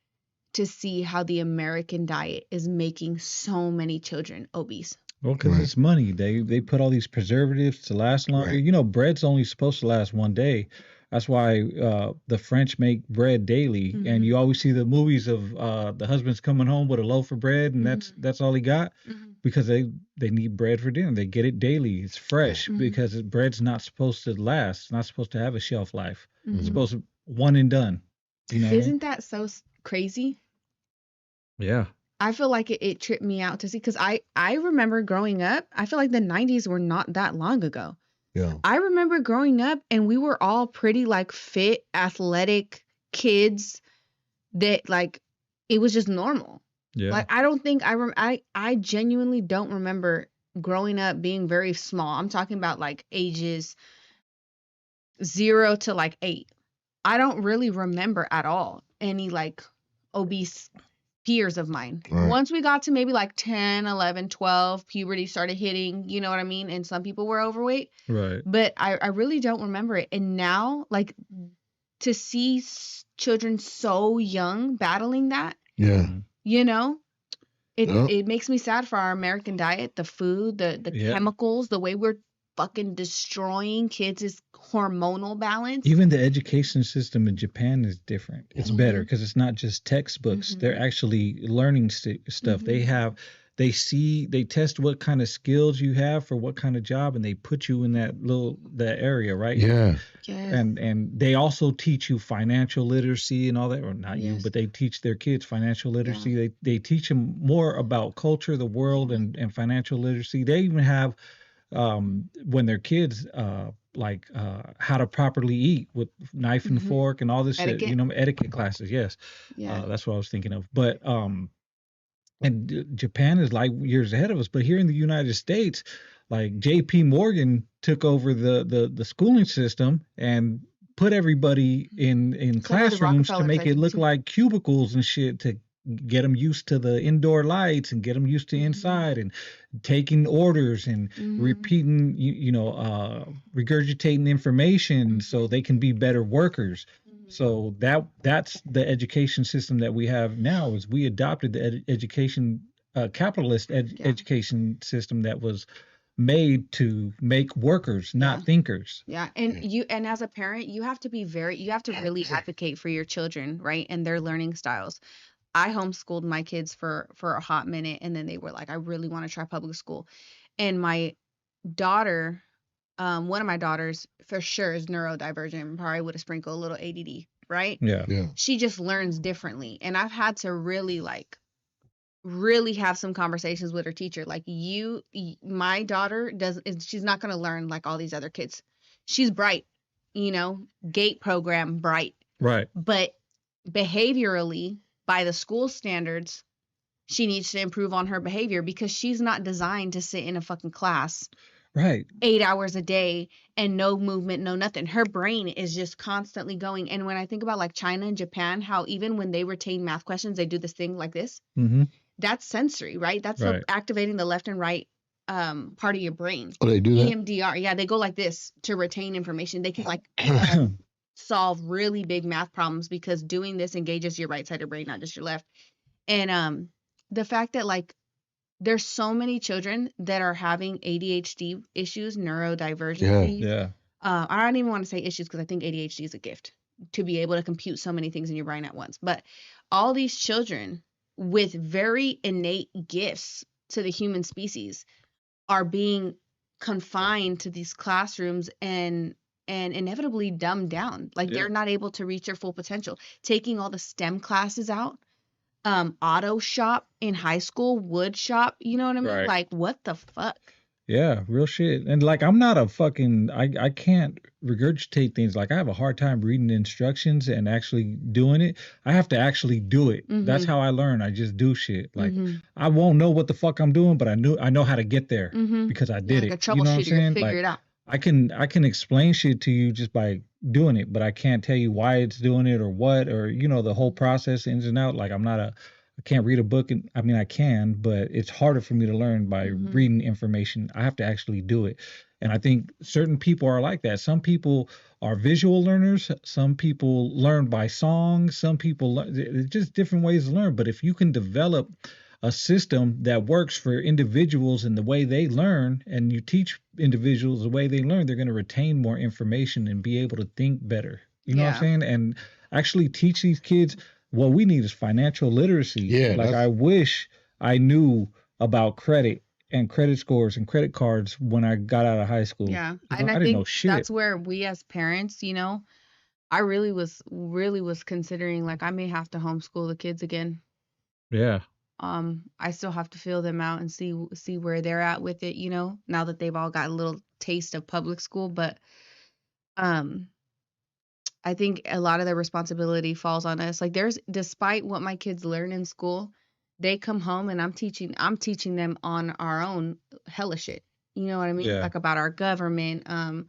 to see how the American diet is making so many children obese. Well, because it's money. They put all these preservatives to last longer. Right. Bread's only supposed to last one day. That's why the French make bread daily. And you always see the movies of the husband's coming home with a loaf of bread, and that's all he got, because they need bread for dinner. They get it daily. It's fresh because bread's not supposed to last. It's not supposed to have a shelf life. It's supposed to one and done. Isn't that so crazy? Yeah. I feel like it tripped me out to see, because I remember growing up, I feel like the 90s were not that long ago. Yeah. I remember growing up and we were all pretty like fit, athletic kids that like it was just normal. Yeah. Like I don't think I genuinely don't remember growing up being very small. I'm talking about like ages 0 to like 8. I don't really remember at all any like obese peers of mine. Right. Once we got to maybe like 10, 11, 12, puberty started hitting, you know what I mean? And some people were overweight. Right. But I really don't remember it. And now, like, to see children so young battling that, you know, it makes me sad for our American diet, the food, the chemicals, the way we're fucking destroying kids' hormonal balance. Even the education system in Japan is different. It's better because it's not just textbooks. They're actually learning stuff. They have they test what kind of skills you have for what kind of job, and they put you in that area, right? Yeah. Yes. And they also teach you financial literacy and all that, or not you, Yes. but they teach their kids financial literacy. They teach them more about culture, the world, and financial literacy. They even have when they're kids how to properly eat with knife and fork and all this Etiquette. shit, you know, etiquette classes. Yes. Yeah. That's what I was thinking of. But and Japan is like years ahead of us, but here in the United States, like J.P. Morgan took over the schooling system and put everybody in So did the classrooms to Rockefellers, make I it think, look too. like cubicles and shit, to get them used to the indoor lights and get them used to inside, and taking orders and repeating, regurgitating information so they can be better workers. So that's the education system that we have now. Is we adopted the education capitalist education system that was made to make workers, not thinkers. Yeah. And as a parent, you have to really advocate for your children, right? And their learning styles. I homeschooled my kids for a hot minute, and then they were like, I really want to try public school. And my daughter, one of my daughters for sure is neurodivergent, probably would have sprinkled a little ADD, right? Yeah. She just learns differently. And I've had to really have some conversations with her teacher. Like, my daughter she's not going to learn like all these other kids. She's bright, GATE program bright. Right. But behaviorally, by the school standards, she needs to improve on her behavior, because she's not designed to sit in a fucking class Right. 8 hours a day and no movement, no nothing. Her brain is just constantly going. And when I think about like China and Japan, how even when they retain math questions, they do this thing like this. That's sensory, right? That's activating the left and right part of your brain. Oh, they do that? EMDR. Yeah, they go like this to retain information. They can solve really big math problems because doing this engages your right side of your brain, not just your left. And the fact that like there's so many children that are having ADHD issues, neurodivergencies. Yeah. I don't even want to say issues, because I think ADHD is a gift to be able to compute so many things in your brain at once. But all these children with very innate gifts to the human species are being confined to these classrooms and inevitably dumbed down. Like they're not able to reach their full potential. Taking all the STEM classes out, auto shop in high school, wood shop, you know what I mean? Right. Like, what the fuck? Yeah, real shit. And like, I'm not a fucking, I can't regurgitate things. Like, I have a hard time reading the instructions and actually doing it. I have to actually do it. That's how I learn. I just do shit. Like, I won't know what the fuck I'm doing, but I know how to get there because I did like it. a You know what I'm troubleshooter, saying? figure Like, it out. I can explain shit to you just by doing it, but I can't tell you why it's doing it or what, or, the whole process ins and out. Like, I can't read a book, and I mean I can, but it's harder for me to learn by reading information. I have to actually do it. And I think certain people are like that. Some people are visual learners, some people learn by song, some people it's just different ways to learn. But if you can develop a system that works for individuals and the way they learn, and you teach individuals the way they learn, they're going to retain more information and be able to think better. You know what I'm saying? And actually teach these kids. What we need is financial literacy. Yeah. Like, I wish I knew about credit and credit scores and credit cards when I got out of high school. Yeah. I And I didn't know think shit. that's where we as parents, I really was considering, like, I may have to homeschool the kids again. Yeah. I still have to feel them out and see where they're at with it, now that they've all got a little taste of public school. But I think a lot of the responsibility falls on us. Like, despite what my kids learn in school, they come home and I'm teaching them on our own hella shit. You know what I mean? Yeah. Like, about our government. The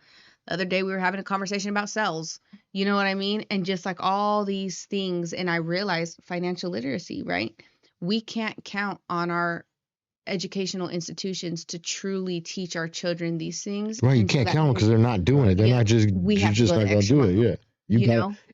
other day we were having a conversation about cells. You know what I mean? And just like all these things. And I realized financial literacy, right? We can't count on our educational institutions to truly teach our children these things. Right, you can't count them because they're not doing it. They're not just. You're just not gonna do it. Yeah.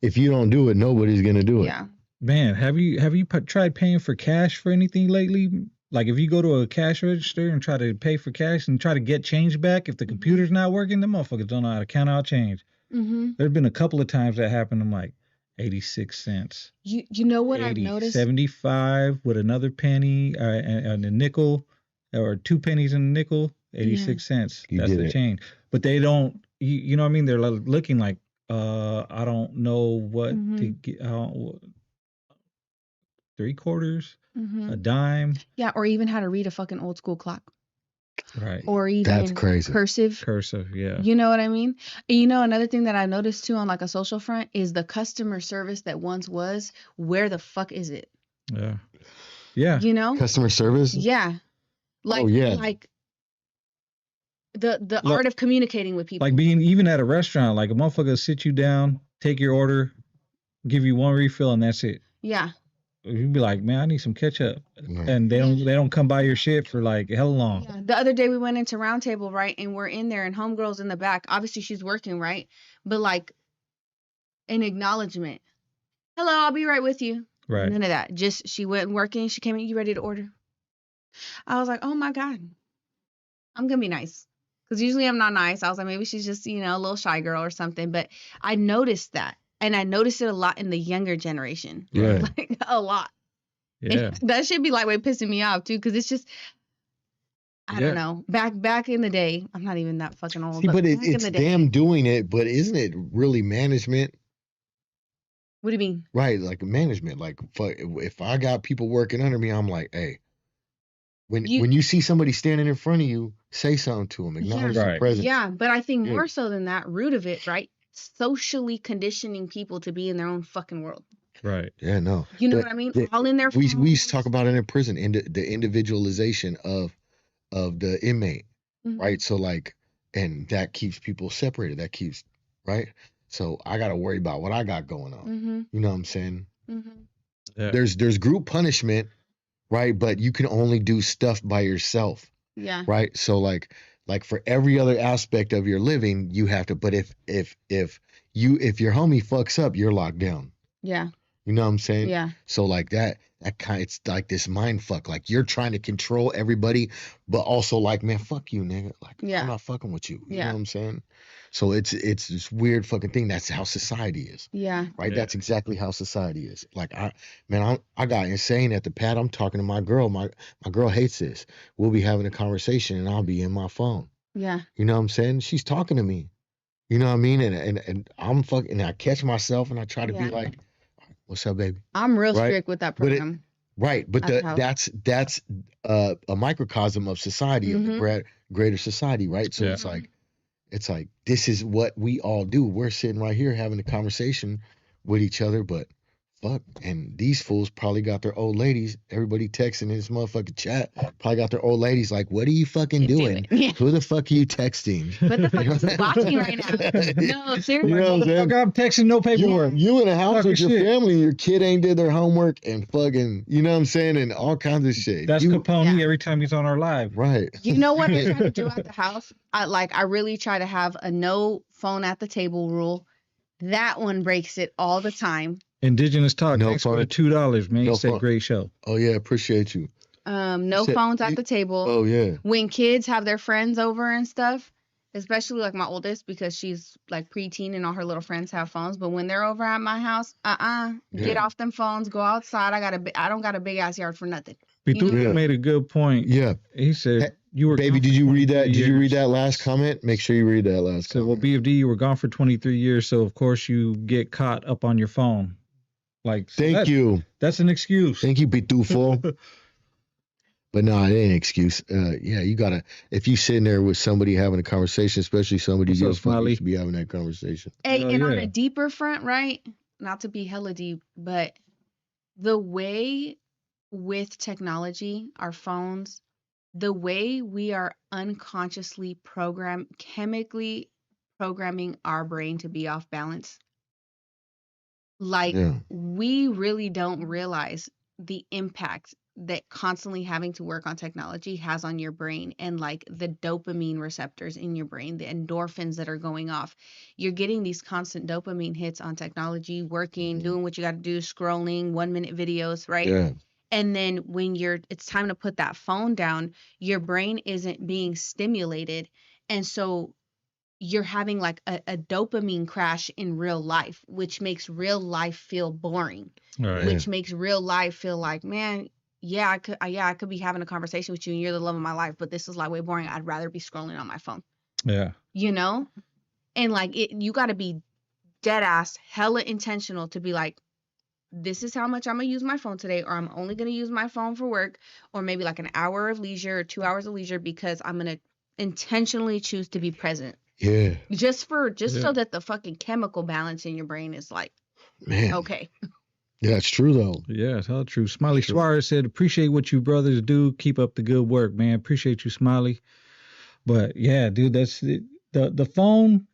If you don't do it, nobody's gonna do it. Yeah. Man, have you tried paying for cash for anything lately? Like, if you go to a cash register and try to pay for cash and try to get change back, if the computer's not working, the motherfuckers don't know how to count out change. There's been a couple of times that happened. I'm like, 86 cents. You know what I've 80, noticed? 75 with another penny and a nickel, or 2 pennies and a nickel, 86 cents. You That's did the it. change. But they don't, you know what I mean? They're looking like, I don't know what to get, 3/4, a dime. Yeah, or even how to read a fucking old school clock. Right. Or That's even crazy. cursive. Yeah. You know what I mean? And you know, another thing that I noticed too on like a social front is the customer service that once was, where the fuck is it? Yeah. Yeah. You know? Customer service? Yeah. Like, Oh, yeah. like the Like- art of communicating with people. Like being even at a restaurant, like a motherfucker sit you down, take your order, give you one refill, and that's it. Yeah. You'd be like, man, I need some ketchup, Right. and they don't come by your shit for like hell long. Yeah. The other day we went into Round Table, right? And we're in there and homegirl's in the back. Obviously she's working, right? But like an acknowledgement. Hello, I'll be right with you. Right. None of that. Just she went working. She came in. You ready to order? I was like, oh my God. I'm going to be nice. Because usually I'm not nice. I was like, maybe she's just, you know, a little shy girl or something. But I noticed that. And I noticed it a lot in the younger generation. Right. Like, a lot. Yeah. And that should be lightweight pissing me off too. Because it's just, I don't know. Back in the day, I'm not even that fucking old. See, but back in it's the day. them doing it, but isn't it really management? What do you mean? Right, like management. Like, if I got people working under me, I'm like, hey, when you see somebody standing in front of you, say something to them, acknowledge their Right. presence. Yeah, but I think Yeah. more so than that, root of it, right? Socially conditioning people to be in their own fucking world. Right. Yeah, no. You know But what I mean? the- All in their we used to phones. talk about it in prison, the individualization of the inmate, Mhm. right? So like, and that keeps people separated. That keeps, right? So I got to worry about what I got going on. Mm-hmm. You know what I'm saying? Mm-hmm. Yeah. There's group punishment, right? But you can only do stuff by yourself, Yeah. right? So like for every other aspect of your living, you have to. But if your homie fucks up, you're locked down. Yeah. You know what I'm saying? Yeah. So like that kind, it's like this mind fuck. Like you're trying to control everybody, but also like, man, fuck you, nigga. Like Yeah. I'm not fucking with you. You Yeah. know what I'm saying? So it's this weird fucking thing. That's how society is, Yeah. right? Yeah. That's exactly how society is. Like I got insane at the pad. I'm talking to my girl. My girl hates this. We'll be having a conversation and I'll be in my phone. Yeah. You know what I'm saying? She's talking to me. You know what I mean? And I'm fucking. And I catch myself and I try to be Yeah. like, what's up, baby? I'm real Right. strict with that But it- program. Right, but That's that's a microcosm of society, of the greater society, right? So Yeah. it's like this is what we all do. We're sitting right here having a conversation with each other, but fuck, and these fools probably got their old ladies. Everybody texting in this motherfucking chat probably got their old ladies like, "What are you fucking doing? Yeah. Who the fuck are you texting? What the fuck is he watching right now? No, seriously. You know what I'm saying? Fuck, I'm texting no paperwork. You in a house Fucking with your shit. family, your kid ain't did their homework and fucking, you know what I'm saying, and all kinds of shit. That's You- Capone Yeah. every time he's on our live. right. You know what I try to do at the house? I really try to have a no phone at the table rule. That one breaks it all the time. Indigenous Talk. No Thanks for phone. the $2, man. No You said phone. great show. Oh yeah, appreciate you. No said- phones at you- the table. Oh yeah. When kids have their friends over and stuff, especially like my oldest, because she's like preteen and all her little friends have phones. But when they're over at my house, get Yeah. off them phones, go outside. I don't got a big ass yard for nothing. Pitu Yeah. made a good point. Yeah. He said, you were Baby, gone did for you read that? 23 Did you read years. that last comment? Make sure you read that last So, well, comment. BFD, you were gone for 23 years, so of course you get caught up on your phone. Like, so Thank you. That's an excuse. Thank you, Pitufo. But no, it ain't an excuse. Yeah, you gotta, if you sitting there with somebody having a conversation, especially somebody What's you up, give a fuck, you Smiley? should be having that conversation. Hey, Hell and on yeah. a deeper front, right? Not to be hella deep, but the way with technology, our phones, the way we are unconsciously chemically programming our brain to be off balance. Like, Yeah. we really don't realize the impact that constantly having to work on technology has on your brain, and like the dopamine receptors in your brain, the endorphins that are going off. You're getting these constant dopamine hits on technology, working, Mhm. doing what you got to do, scrolling 1-minute videos, right? Yeah. And then when it's time to put that phone down, your brain isn't being stimulated. And so you're having like a dopamine crash in real life, which makes real life feel boring, Right. which makes real life feel like, man, yeah, I could be having a conversation with you and you're the love of my life, but this is like way boring. I'd rather be scrolling on my phone, Yeah. you know? And like you got to be dead ass, hella intentional to be like, this is how much I'm gonna use my phone today, or I'm only gonna use my phone for work, or maybe like an hour of leisure or 2 hours of leisure, because I'm gonna intentionally choose to be present. Yeah. Just so that the fucking chemical balance in your brain is like, Man. okay. Yeah, it's true though. Yeah, it's all true. Smiley Suarez said, appreciate what you brothers do. Keep up the good work, man. Appreciate you, Smiley. But yeah, dude, that's the phone.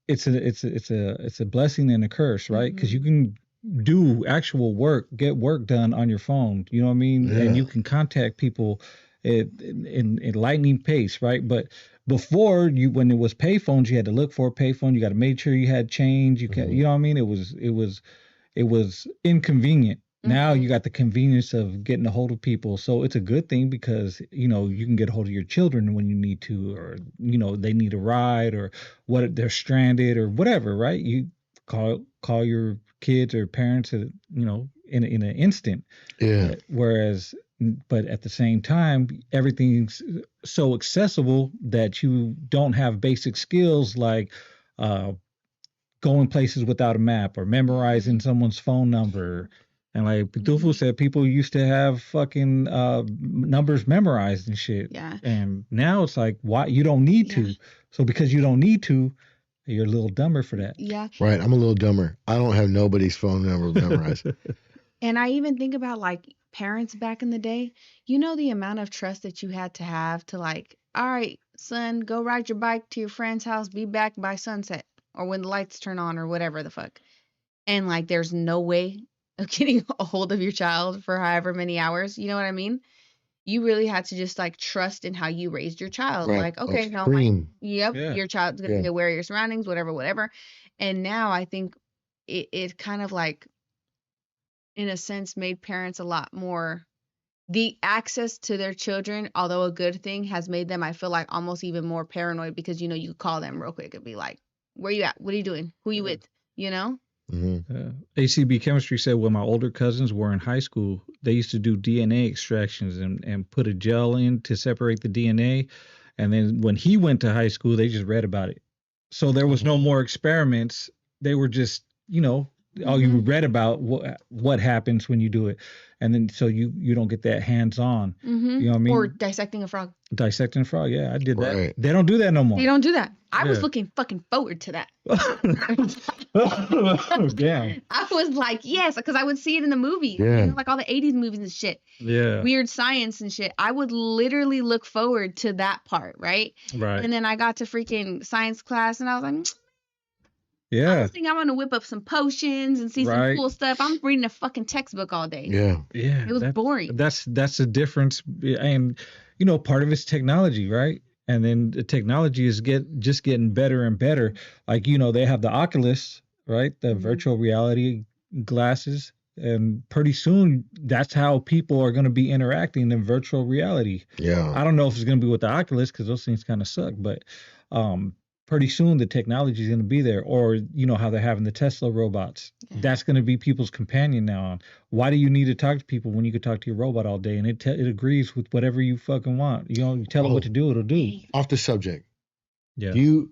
It's a blessing and a curse, right? Because you can do actual work, get work done on your phone. You know what I mean? Yeah. And you can contact people in lightning pace, right? But before when it was payphones, you had to look for a payphone. You got to make sure you had change. You can, you know what I mean? It was inconvenient. Now you got the convenience of getting a hold of people. So it's a good thing because, you know, you can get a hold of your children when you need to, or, you know, they need a ride or what, they're stranded or whatever, right? You call your kids or parents, you know, in an instant. Yeah. But at the same time, everything's so accessible that you don't have basic skills like, going places without a map or memorizing someone's phone number. And like Pitufo said, people used to have fucking numbers memorized and shit. Yeah. And now it's like, why? You don't need to. So because you don't need to, you're a little dumber for that. Yeah. Right. I'm a little dumber. I don't have nobody's phone number memorized. And I even think about like parents back in the day, you know, the amount of trust that you had to have to like, all right, son, go ride your bike to your friend's house, be back by sunset or when the lights turn on or whatever the fuck. And like, there's no way of getting a hold of your child for however many hours. You know what I mean? You really had to just like trust in how you raised your child. Right. Like, okay, no, your child's going to be aware of your surroundings, whatever. And now I think it kind of like, in a sense, made parents a lot more, the access to their children, although a good thing, has made them, I feel like, almost even more paranoid because, you know, you call them real quick and be like, where you at? What are you doing? Who you with? You know? ACB Chemistry said when my older cousins were in high school, they used to do DNA extractions and put a gel in to separate the DNA. And then when he went to high school, they just read about it. So there was no more experiments. They were just, you know, all you read about what happens when you do it. And then so you don't get that hands-on. You know what I mean? Or dissecting a frog. Dissecting a frog, yeah, I did that. Right. They don't do that no more. They don't do that. I was looking fucking forward to that. Damn. I was like, yes, because I would see it in the movie. Yeah. You know, like all the 80s movies and shit. Yeah. Weird science and shit. I would literally look forward to that part, right? Right. And then I got to freaking science class and I was like, I Yeah. was thinking I'm gonna whip up some potions and see some cool stuff. I'm reading a fucking textbook all day. Yeah. Yeah. It was boring. That's the difference. And you know, part of it's technology, right? And then the technology is just getting better and better. Like, you know, they have the Oculus, right? The virtual reality glasses. And pretty soon that's how people are going to be interacting in virtual reality. Yeah. I don't know if it's going to be with the Oculus because those things kind of suck, but pretty soon the technology is going to be there. Or, you know, how they're having the Tesla robots. Yeah. That's going to be people's companion now. Why do you need to talk to people when you could talk to your robot all day and it agrees with whatever you fucking want? You know, you tell it what to do, it'll do. Off the subject. Yeah. Do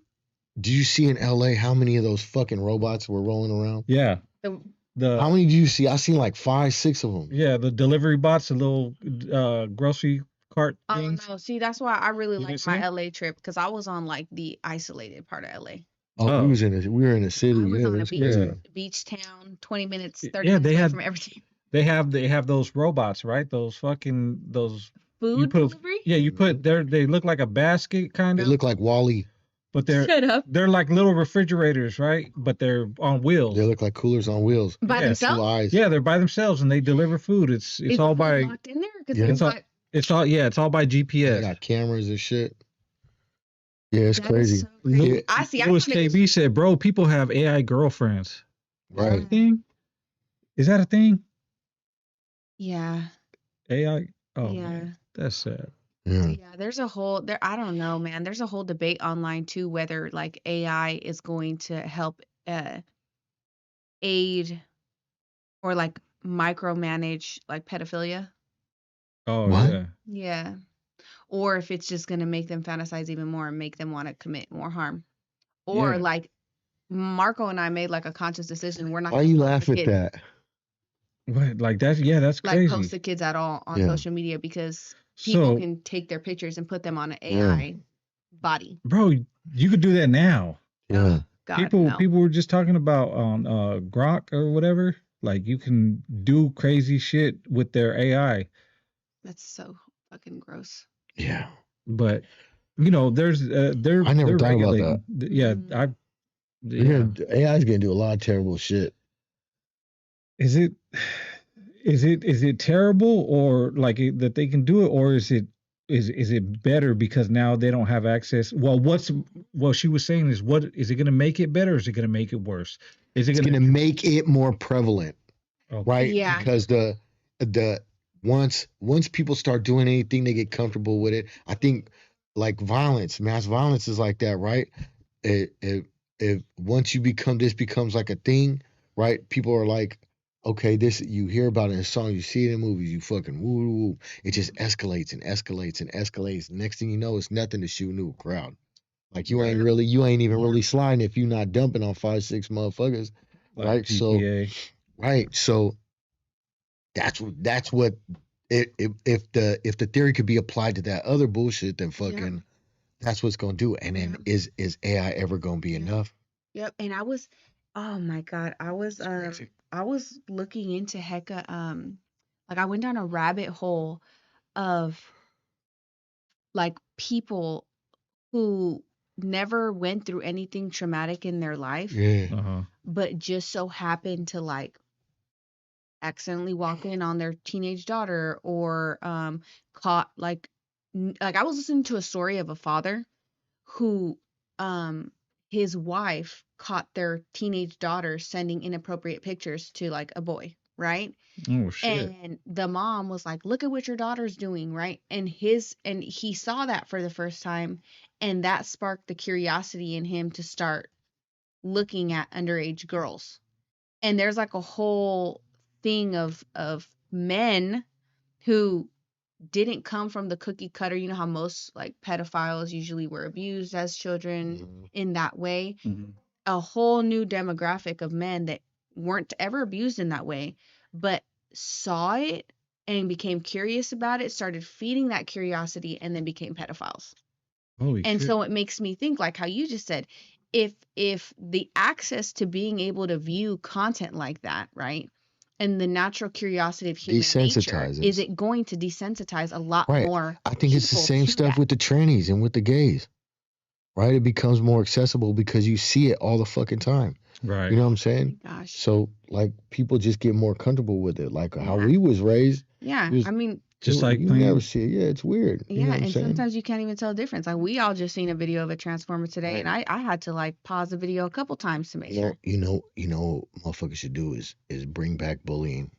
you see in LA how many of those fucking robots were rolling around? Yeah. How many do you see? I seen like 5, 6 of them. Yeah, the delivery bots, the little grocery cart things. Oh no, see, that's why I really like my LA trip because I was on like the isolated part of LA. Oh, we were in a city. I was on a beach town, 20 minutes, 30 minutes away from everything. They have those robots, right? Those food delivery? They look like a basket kind of. They look like Wall-E. But they're like little refrigerators, right? But they're on wheels. They look like coolers on wheels. By themselves? Yeah, they're by themselves and they deliver food. It's all by locked in there? It's all by GPS. They got cameras and shit. Yeah, it's crazy. So crazy. I see. Louis KB said, "Bro, people have AI girlfriends." Right. Is that a thing? Is that a thing? Yeah. AI. Oh, yeah. man, that's sad. Yeah, there's a whole there I don't know, man. There's a whole debate online too whether like AI is going to help aid or like micromanage like pedophilia. Oh What? yeah. Yeah. Or if it's just going to make them fantasize even more and make them want to commit more harm. Or Yeah. like Marco and I made like a conscious decision. We're not Why going to you post laugh the at kids, that? What? Like that's like crazy. post the kids at all on Yeah. social media because people So, can take their pictures and put them on an Yeah. AI body. bro, you could do that now. Yeah. God, People no. were just talking about on Grok or whatever. Like you can do crazy shit with their AI. That's so fucking gross. Yeah. But you know, there's they're I never thought about regulating. Yeah, Mhm. yeah. AI's gonna do a lot of terrible shit. Is it terrible or like that they can do it, or is it better because now they don't have access? Well, she was saying is, what is it going to make it better, or is it going to make it worse? Is it It's going gonna make it more prevalent, to? right? Yeah. Because the once people start doing anything, they get comfortable with it. I think like mass violence is like that, right? If once this becomes like a thing, right? People are like, okay, this you hear about it in songs, you see it in movies, you fucking woo woo woo. It just escalates and escalates and escalates. Next thing you know, it's nothing to shoot into a crowd. Like you ain't even really sliding if you're not dumping on 5-6 motherfuckers, Like right? So GTA. right, so that's what if the theory could be applied to that other bullshit, then fucking that's what's gonna do. And then is AI ever gonna be enough? Yep. And oh my God, I was looking into hecka, like I went down a rabbit hole of like people who never went through anything traumatic in their life, Yeah. but just so happened to like accidentally walk in on their teenage daughter or caught like like I was listening to a story of a father who um his wife caught their teenage daughter sending inappropriate pictures to like a boy, right? Oh shit. And the mom was like, "Look at what your daughter's doing," right? And he saw that for the first time, and that sparked the curiosity in him to start looking at underage girls. And there's like a whole thing of men who didn't come from the cookie cutter. You know how most like pedophiles usually were abused as children Mhm. in that way. Mhm. A whole new demographic of men that weren't ever abused in that way, but saw it and became curious about it, started feeding that curiosity, and then became pedophiles. Holy And shit. so it makes me think, like how you just said, if the access to being able to view content like that, right? And the natural curiosity of human nature, Desensitizes. is it going to desensitize a lot Right. more I think it's the people same to stuff that? with the trannies and with the gays. Right? It becomes more accessible because you see it all the fucking time. Right. You know what I'm Oh saying? my gosh. So like people just get more comfortable with it. Like how Yeah. we was raised. Yeah. Was, I mean, Just like you playing. never see it. Yeah, it's weird. You know yeah, what I'm and saying? sometimes you can't even tell the difference. Like we all just seen a video of a transformer today, and Right. I had to like pause the video a couple times to make sure. You know what motherfuckers should do is bring back bullying.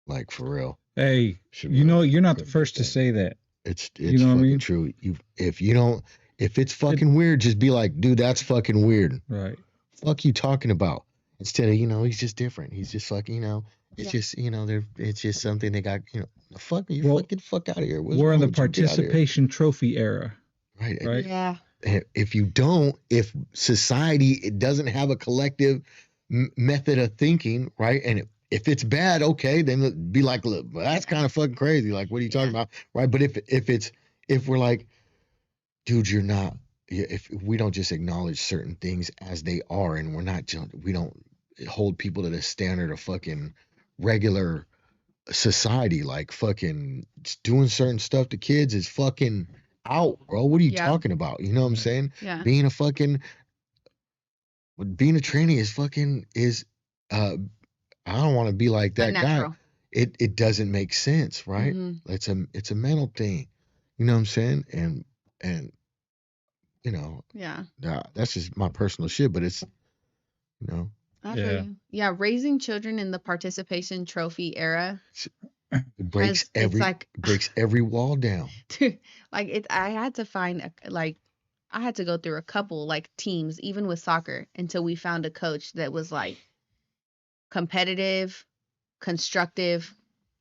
Like for real. Hey, Should you know, really you're not the put first to that. say that. It's You know what I fucking mean? true. If it's fucking weird, just be like, dude, that's fucking weird. Right. Fuck you talking about? Instead of, he's just different. He's just fucking, it's Yeah. just, it's just something they got, fuck you, Well, fucking fuck out of here. What's We're in wrong the with you? Get out of here. participation trophy era, Right. right? Yeah. And if society it doesn't have a collective method of thinking, right? And if it's bad, okay, then be like, look, that's kind of fucking crazy. Like, what are you talking about, right? But if we're like, dude, you're not. If we don't just acknowledge certain things as they are, and we don't hold people to the standard of fucking regular society, like fucking doing certain stuff to kids is fucking out, bro. What are you Yeah. talking about? You know what I'm saying? Yeah. Being a trainee is I don't want to be like that guy. Unnatural. It doesn't make sense, right? Mhm. It's a mental thing. You know what I'm saying? And Yeah. that's just my personal shit, but it's I feel Yeah. you. Yeah, raising children in the participation trophy era it breaks it's like every wall down. dude, Like I had to find I had to go through a couple like teams, even with soccer, until we found a coach that was like competitive, constructive,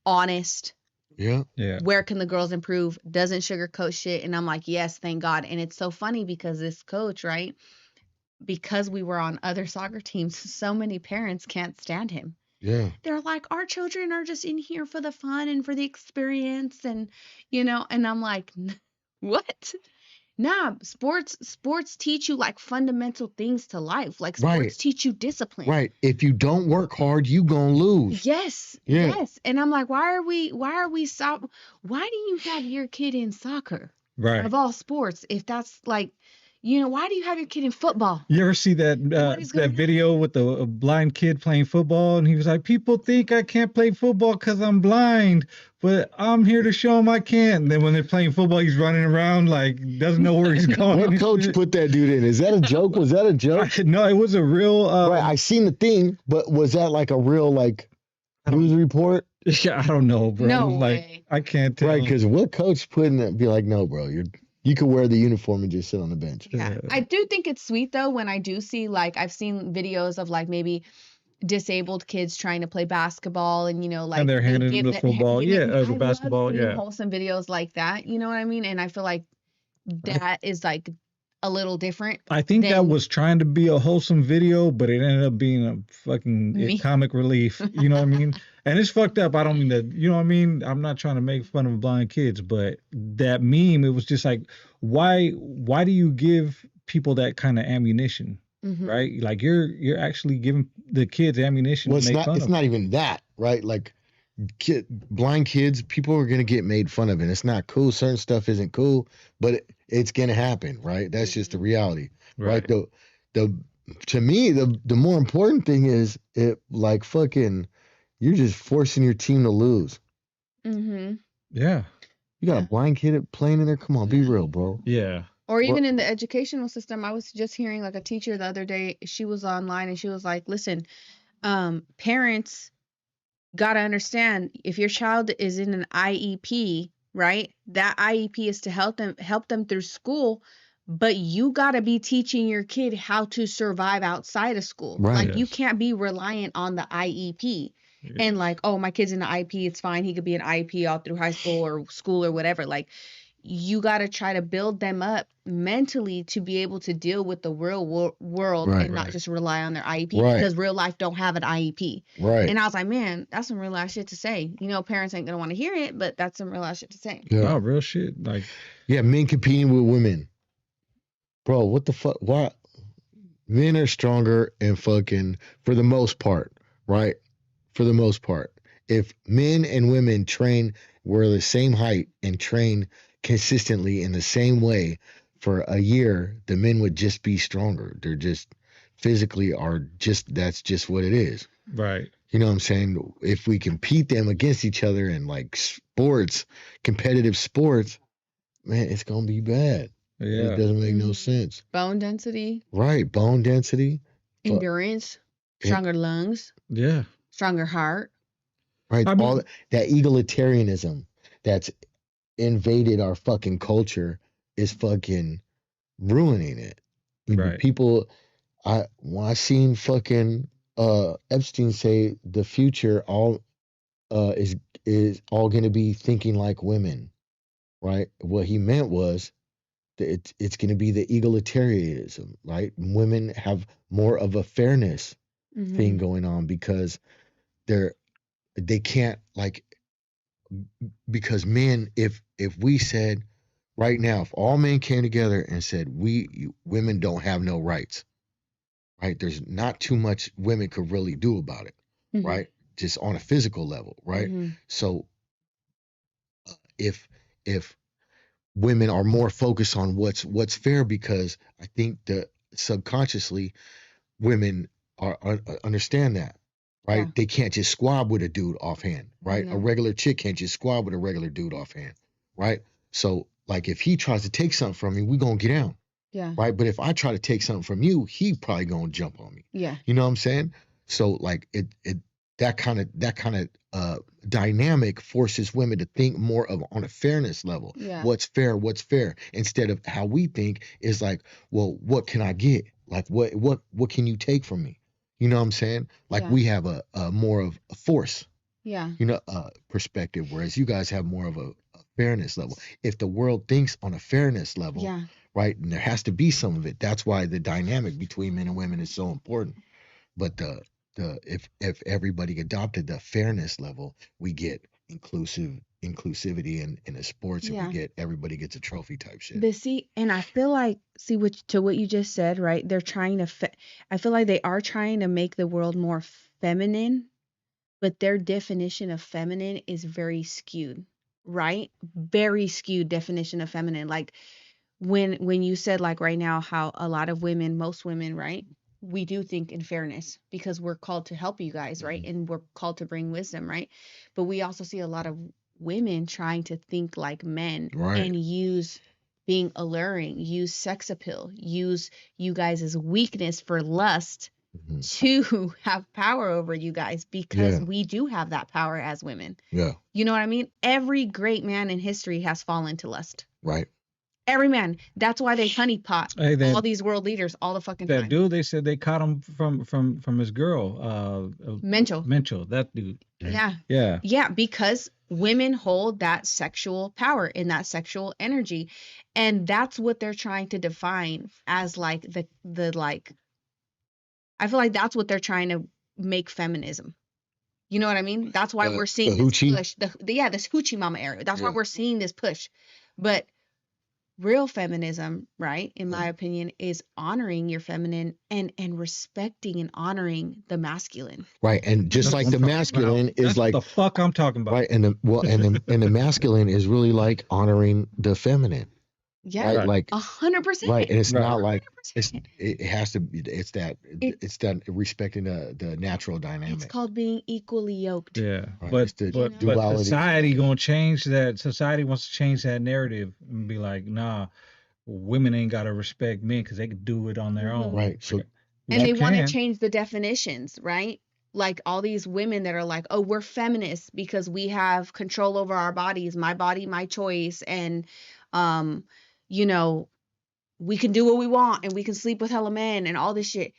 honest. Yeah. Yeah. Where can the girls improve? Doesn't sugarcoat shit. And I'm like, yes, thank God. And it's so funny because this coach, right? Because we were on other soccer teams, so many parents can't stand him. Yeah. They're like, our children are just in here for the fun and for the experience. And, and I'm like, what? Nah, sports teach you like fundamental things to life. Like sports Right. teach you discipline. Right. If you don't work hard, you gonna lose. Yes. Yeah. Yes. And I'm like, why do you have your kid in soccer Right. of all sports? If that's like, why do you have your kid in football? You ever see that that video with the blind kid playing football, and he was like, "People think I can't play football because I'm blind, but I'm here to show them I can." And then when they're playing football, he's running around like doesn't know where he's going. What coach put that dude in? Is that a joke? Was that a joke? No, it was a real. Right, I seen the thing, but was that like a real like news report? I don't know, bro. No like way. I can't tell. Right, because what coach put in that? Be like, no, bro, you could wear the uniform and just sit on the bench. Yeah. I do think it's sweet though when I do see like I've seen videos of like maybe disabled kids trying to play basketball and like and they're handing the football, the basketball, wholesome videos like that, you know what I mean? And I feel like that is like a little different. I think that was trying to be a wholesome video, but it ended up being a fucking comic relief. You know what I mean? And it's fucked up. I don't mean to, you know what I mean? I'm not trying to make fun of blind kids, but that meme, it was just like, why do you give people that kind of ammunition? Mm-hmm. Right? Like you're actually giving the kids ammunition to make fun of. It's not even that, right? Like blind kids, people are gonna get made fun of, and it's not cool. Certain stuff isn't cool, but it's gonna happen, right? That's just the reality, right? To me, the more important thing is it like fucking, you're just forcing your team to lose. Mm-hmm. Yeah. You got a blind kid playing in there. Come on, be real, bro. Yeah. Or even in the educational system, I was just hearing like a teacher the other day. She was online and she was like, "Listen, parents gotta understand if your child is in an IEP, right? That IEP is to help them through school, but you gotta be teaching your kid how to survive outside of school. Right. Like you can't be reliant on the IEP." Yeah. And like, oh, my kid's in the IEP, it's fine. He could be an IEP all through high school or whatever. Like, you got to try to build them up mentally to be able to deal with the real world and not just rely on their IEP because real life don't have an IEP. Right. And I was like, man, that's some real ass shit to say. Parents ain't going to want to hear it, but that's some real ass shit to say. Yeah, real shit. Like, yeah, men competing with women. Bro, what the fuck? Why? Men are stronger and fucking, for the most part, right? For the most part. If men and women were the same height and train consistently in the same way for a year, the men would just be stronger. They're just physically that's just what it is. Right. You know what I'm saying? If we compete them against each other in like sports, competitive sports, man, it's going to be bad. Yeah. It doesn't make no sense. Bone density. Right. Bone density. Endurance. Stronger lungs. Yeah. Stronger heart. Right. All that egalitarianism that's invaded our fucking culture is fucking ruining it. Right. People, when I seen fucking Epstein say the future is all going to be thinking like women, right? What he meant was that it's going to be the egalitarianism, right? Women have more of a fairness thing going on because they can't like, because men, if we said right now, if all men came together and said women don't have no rights, right? There's not too much women could really do about it, right? Just on a physical level, right? So if women are more focused on what's fair, because I think that subconsciously women are understand that. Right? Yeah. They can't just squab with a dude offhand, right? A regular chick can't just squab with a regular dude offhand, right? So, like, if he tries to take something from me, we gonna get down, right? But if I try to take something from you, he probably gonna jump on me. Yeah. You know what I'm saying? So, like, that kind of dynamic forces women to think more of on a fairness level. Yeah. What's fair, instead of how we think is like, well, what can I get? Like, what can you take from me? You know what I'm saying? Like, Yeah. we have a more of a force, Yeah. perspective, whereas you guys have more of a fairness level. If the world thinks on a fairness level, Yeah. right, and there has to be some of it. That's why the dynamic between men and women is so important. But if everybody adopted the fairness level, we get inclusivity in the sports, and we Yeah. get everybody gets a trophy type shit. But see, and I feel like, what you just said, right? They're trying to, I feel like they are trying to make the world more feminine, but their definition of feminine is very skewed, right? Very skewed definition of feminine. Like when you said, like, right now, how a lot of women, most women, right? We do think in fairness because we're called to help you guys, right? Mhm. And we're called to bring wisdom, right? But we also see a lot of women trying to think like men Right. and use being alluring, use sex appeal, use you guys' weakness for lust Mhm. to have power over you guys, because Yeah. we do have that power as women. Yeah. You know what I mean? Every great man in history has fallen to lust. Right. Every man. That's why they honeypot Hey, all these world leaders all the fucking that time. dude, they said they caught him from his girl, Mental. Mental, that dude. Yeah. Yeah. Yeah, because women hold that sexual power and that sexual energy. And that's what they're trying to define as like the like, I feel like that's what they're trying to make feminism. You know what I mean? That's why we're seeing the this hoochie? push. This hoochie mama area. That's why Yeah. we're seeing this push. But real feminism, right, in my opinion, is honoring your feminine and respecting and honoring the masculine. Right. And just like the masculine is That's like, the fuck I'm talking about. right, and the masculine is really like honoring the feminine. Yeah, Right. Right. Like 100%. right. And it's Right. not like it's 100%. it has to be it's that respecting the natural It's dynamic. called being equally yoked. Yeah, Right, but it's the but duality. society gonna change that. Society wants to change that narrative and be like, nah, women ain't gotta respect men because they can do it on their own. Right. So And they You want to can. change the definitions, right? Like all these women that are like, oh, we're feminists because we have control over our bodies, my body, my choice. And, you know, we can do what we want and we can sleep with hella men and all this shit.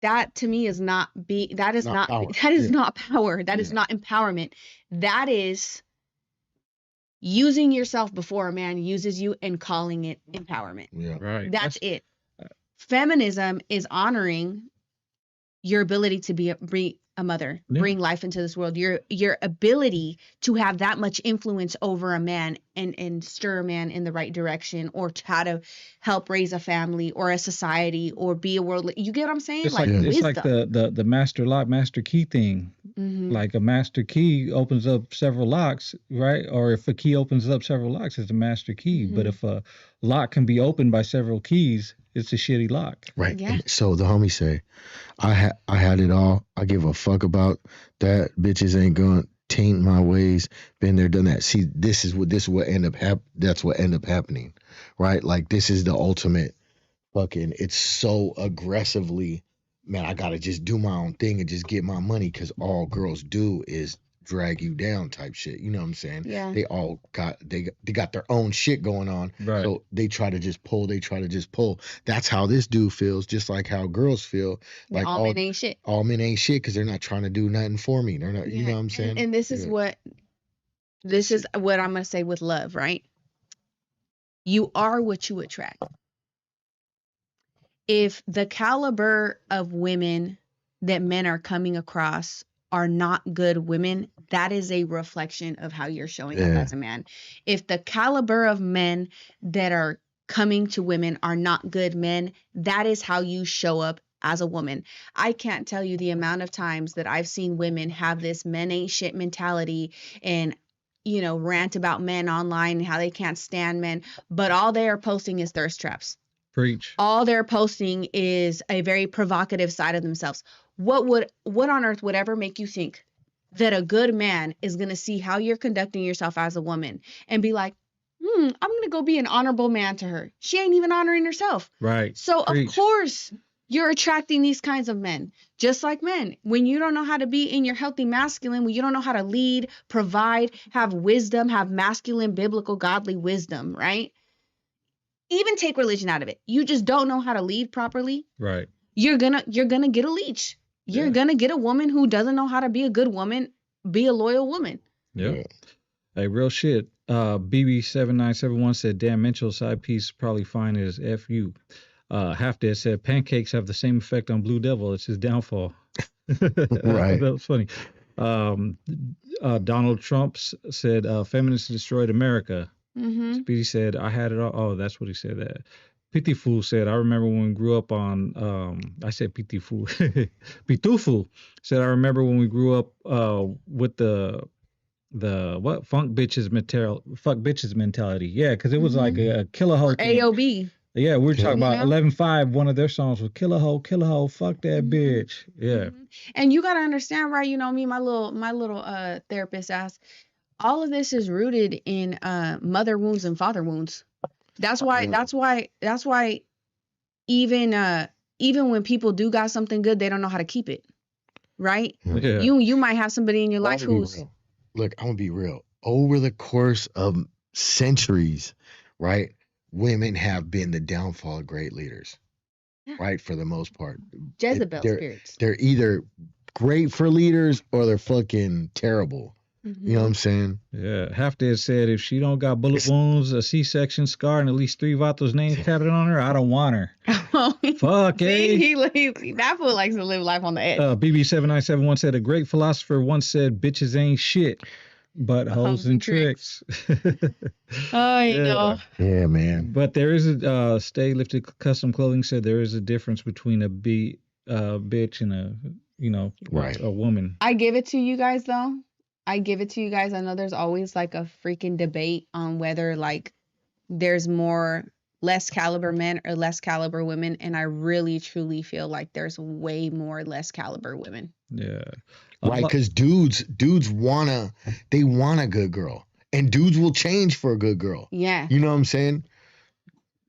That to me is not that is Not not power. that is Yeah. not power. That is Yeah. not empowerment. That is using yourself before a man uses you and calling it empowerment. yeah. Right. That's it. Feminism is honoring your ability to be a mother, Yeah. bring life into this world, your ability to have that much influence over a man and stir a man in the right direction, or to how to help raise a family or a society or be a world. You get what I'm saying? It's like Yeah. it's like wisdom. the master lock, master key thing. Mhm. Like a master key opens up several locks, right? Or if a key opens up several locks, it's a master key. But Mhm. if a lock can be opened by several keys, it's a shitty lock. Right. Yeah. And so the homie say, I had it all. I give a fuck about that. Bitches ain't gonna taint my ways. Been there, done that. See, this is what that's what end up happening. Right? Like this is the ultimate fucking, it's so aggressively, man, I gotta just do my own thing and just get my money, because all girls do is drag you down type shit. You know what I'm saying? Yeah. They all got they got their own shit going on. Right. So they try to just pull. That's how this dude feels, just like how girls feel. Like all men ain't shit. all men ain't shit because they're not trying to do nothing for me. They're not, you know what I'm saying? And this is Yeah. what I'm gonna say with love, right? You are what you attract. If the caliber of women that men are coming across are not good women, that is a reflection of how you're showing up Yeah. as a man. If the caliber of men that are coming to women are not good men, that is how you show up as a woman. I can't tell you the amount of times that I've seen women have this men ain't shit mentality and, you know, rant about men online and how they can't stand men, but all they are posting is thirst traps. Preach. All they're posting is a very provocative side of themselves. What on earth would ever make you think that a good man is going to see how you're conducting yourself as a woman and be like, I'm going to go be an honorable man to her. She ain't even honoring herself. Right. So Preach. of course You're attracting these kinds of men. Just like men, when you don't know how to be in your healthy masculine, when you don't know how to lead, provide, have wisdom, have masculine, biblical, godly wisdom, right? Even take religion out of it. You just don't know how to lead properly. Right. You're gonna get a leech. You're gonna get a woman who doesn't know how to be a good woman, be a loyal woman. Yeah. Hey, real shit. BB7971 said, damn, Mitchell's side piece probably fine as FU. Half Dead said, pancakes have the same effect on Blue Devil. It's his downfall. Right. That was funny. Donald Trump said, feminists destroyed America. Speedy said, I had it all. Oh, that's what he said. That Pitifu said, I remember when we grew up on, I said Pitifu. Pitufu said, I remember when we grew up with the what fuck bitches mentality. Yeah, because it was like a killer hoe thing. AOB. Yeah, we were talking about 11-5. One of their songs was killer hoe, fuck that bitch. Yeah. And you gotta understand, right? You know me, my little therapist asked, all of this is rooted in mother wounds and father wounds. That's why even when people do got something good, they don't know how to keep it. Right? Yeah. You might have somebody in your life who's look, I'm gonna be real. Over the course of centuries, right, women have been the downfall of great leaders, right, for the most part. Jezebel spirits. They're either great for leaders or they're fucking terrible. You know what I'm saying? Yeah. Half Dead said, if she don't got bullet wounds, a C-section scar, and at least 3 Vatos names tatted on her, I don't want her. Fuck, eh? That fool likes to live life on the edge. BB7971 said, a great philosopher once said, bitches ain't shit, but hoes and tricks. Oh, you know. Yeah, man. But there is a, Stay Lifted Custom Clothing said there is a difference between a bitch and a woman. I give it to you guys, though. I know there's always like a freaking debate on whether like there's less caliber men or less caliber women. And I really, truly feel like there's way more less caliber women. Yeah. Right. Because dudes want a good girl, and dudes will change for a good girl. Yeah. You know what I'm saying?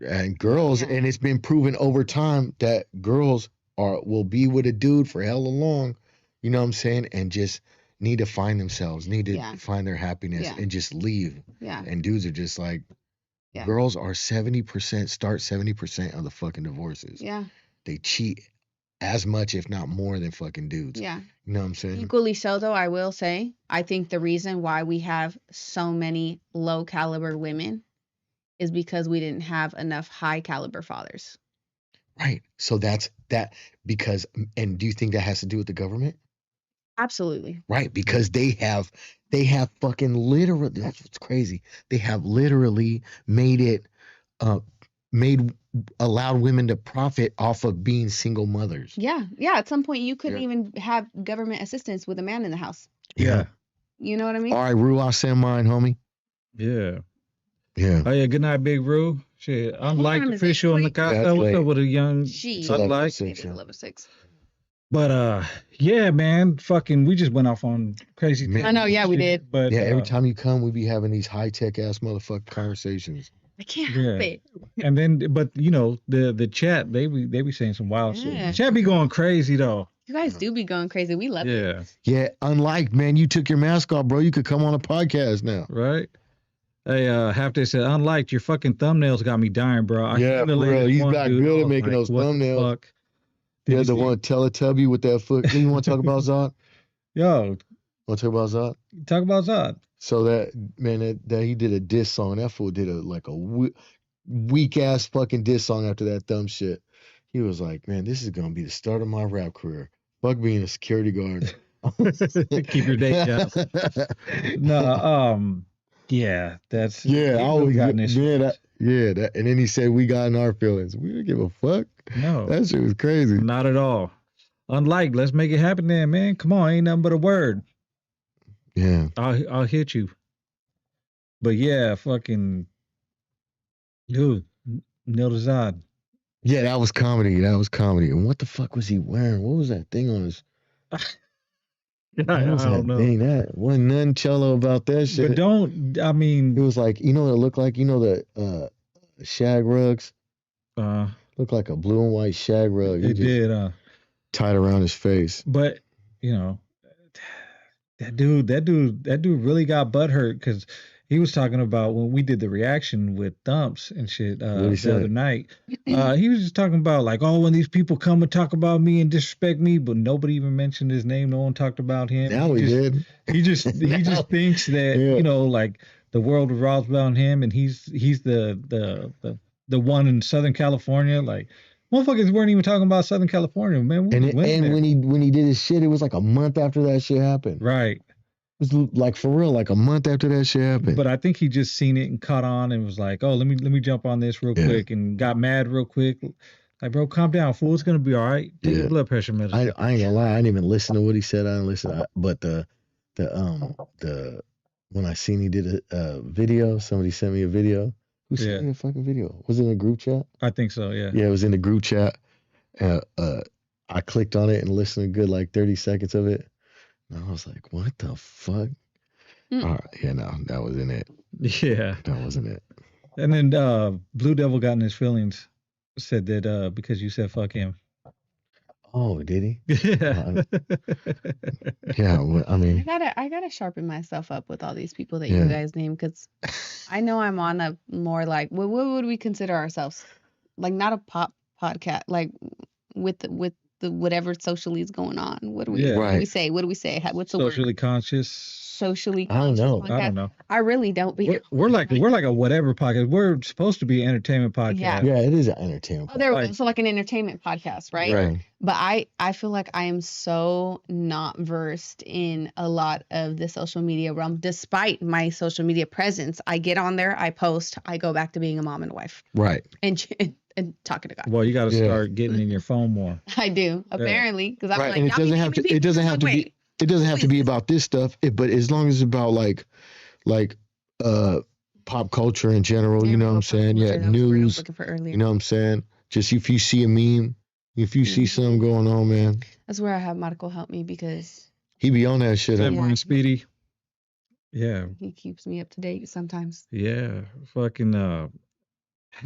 And girls, and it's been proven over time that girls will be with a dude for hella long. You know what I'm saying? And just need to find themselves, need to find their happiness and just leave. Yeah. And dudes are just like, girls are 70% of the fucking divorces. Yeah. They cheat as much, if not more, than fucking dudes. Yeah. You know what I'm saying? Equally so, though, I will say, I think the reason why we have so many low caliber women is because we didn't have enough high caliber fathers. Right. So that's that because, and do you think that has to do with the government? Absolutely. Right, because they have fucking literally, that's what's crazy. They have literally allowed women to profit off of being single mothers. Yeah. Yeah. At some point you couldn't even have government assistance with a man in the house. Yeah. You know what I mean? All right, Rue, I'll send mine, homie. Yeah. Yeah. Oh yeah, good night, Big Rue. Shit. Unlike official in the cocktail. What's up with a young Unlike 11-6. But yeah, man, fucking, we just went off on crazy things. I know, yeah, we did. But yeah, every time you come, we be having these high tech ass motherfucking conversations. I can't help it. And then, but you know, the chat, they be saying some wild shit. The chat be going crazy though. You guys do be going crazy. We love it. Yeah, unlike, man, you took your mask off, bro. You could come on a podcast now. Right. Hey, Half Day said, unliked, your fucking thumbnails got me dying, bro. Yeah, bro, you got good at making those thumbnails. Yeah, the one Teletubby with that foot. You want to talk about Zod? Yo. Want to talk about Zod? Talk about Zod. So that, man, that he did a diss song. That fool did a weak ass fucking diss song after that dumb shit. He was like, man, this is going to be the start of my rap career. Fuck being a security guard. Keep your day job. No, yeah, that's and then he said we got in our feelings. We didn't give a fuck. No, that shit was crazy. Not at all. Unlike, let's make it happen then, man. Come on, ain't nothing but a word. Yeah, I'll hit you. But yeah, fucking dude, Neil Zod. Yeah, that was comedy. And what the fuck was he wearing? What was that thing on his? I don't know. Thing, that wasn't nothing cello about that shit. But it was like, you know what it looked like? You know the shag rugs? Looked like a blue and white shag rug. He It just did. tied around his face. But you know, that dude really got butthurt because he was talking about when we did the reaction with Thumps and shit What'd he the other say? night. He was just talking about like, oh, when these people come and talk about me and disrespect me, but nobody even mentioned his name. No one talked about him. Now he did. He just thinks that Yeah. you know, like the world revolves around him, and he's the one in Southern California. Like, motherfuckers weren't even talking about Southern California, man. And when he did his shit, it was like a month after that shit happened. Right. It was like for real, like a month after that shit happened. But I think he just seen it and caught on and was like, oh, let me jump on this real quick, and got mad real quick. Like, bro, calm down, fool. It's gonna be all right. Take your blood pressure medicine. I ain't gonna lie, I didn't even listen to what he said. I didn't listen. But the when I seen he did a video, somebody sent me a video. Who sent me a fucking video? Was it in a group chat? I think so. Yeah. Yeah, it was in the group chat. I clicked on it and listened to a good like 30 seconds of it. And I was like, what the fuck? All right, yeah, no, that wasn't it. Yeah. That wasn't it. And then Blue Devil got in his feelings, said that because you said fuck him. Oh, did he? Yeah. Yeah, well, I mean, I gotta sharpen myself up with all these people that you guys name, because I know I'm on a more like, what would we consider ourselves? Like, not a pop podcast, like with the whatever socially is going on. What do we say? What do we say? What's the Socially word? conscious. Socially conscious. I don't know. Podcast? I don't know. I really don't. We're like a whatever podcast. We're supposed to be an entertainment podcast. Yeah, it is an entertainment. Oh, there we go. So like an entertainment podcast, right? Right. But I feel like I am so not versed in a lot of the social media realm. Despite my social media presence, I get on there, I post, I go back to being a mom and a wife. Right. And talking to God. Well, you got to start getting in your phone more. I do, apparently, because I'm like, and it doesn't have to. It doesn't have to be. It doesn't have to be about this stuff. But as long as it's about like pop culture in general, you know what I'm saying? Yeah, news. You know what I'm saying? Just if you see a meme, if you see something going on, man. That's where I have Marco help me, because he be on that shit. Speedy. Yeah. He keeps me up to date sometimes. Yeah. Fucking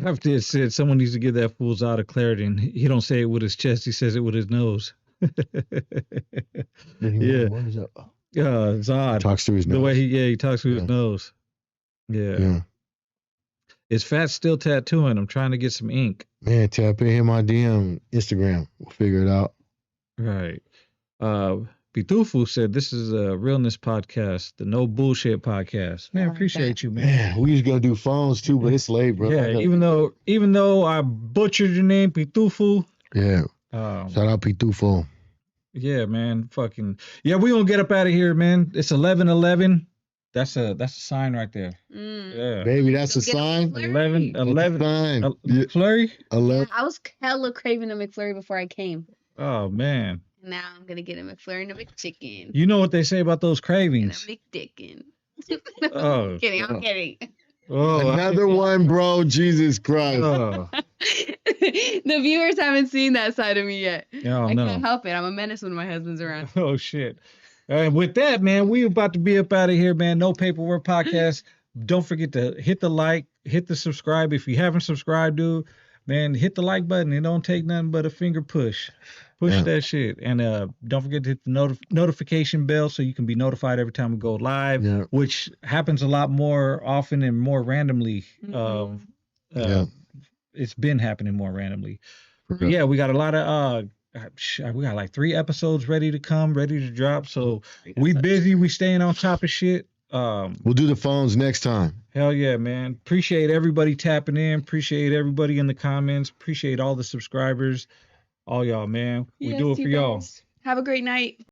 after it said someone needs to give that fool Zod a clarity, and he don't say it with his chest, he says it with his nose. Yeah. What is that? Zod talks through his nose. The way he talks through his nose. Yeah. Is Fat still tattooing? I'm trying to get some ink. Man, tap in my DM, Instagram. We'll figure it out. Right. Pitufu said this is a realness podcast, the no bullshit podcast. Man, appreciate you, man. Man, we was gonna do phones too, but it's late, bro. Yeah, even though I butchered your name, Pitufu. Yeah. Shout out Pitufu. Yeah, man. Fucking yeah, we gonna get up out of here, man. It's 11:11. That's a sign right there. Yeah, baby, that's a sign. 11. McFlurry. 11. I was hella craving a McFlurry before I came. Oh man. Now I'm gonna get a McFlurry and a McChicken. You know what they say about those cravings? And a McDickin. Oh, I'm kidding. Oh, another one, bro. Jesus Christ. Oh. The viewers haven't seen that side of me yet. Oh, I can't help it. I'm a menace when my husband's around. Oh shit. And with that, man, we about to be up out of here, man. No Paperwork Podcast. Don't forget to hit the like, hit the subscribe. If you haven't subscribed, dude, man, hit the like button. It don't take nothing but a finger push. Push that shit. And don't forget to hit the notification bell so you can be notified every time we go live, which happens a lot more often and more randomly. It's been happening more randomly. Yeah, we got a lot of we got like 3 episodes ready to come, ready to drop. So we busy, we staying on top of shit. We'll do the phones next time. Hell yeah, man. Appreciate everybody tapping in. Appreciate everybody in the comments. Appreciate all the subscribers. All y'all, man. We do it for y'all. Have a great night.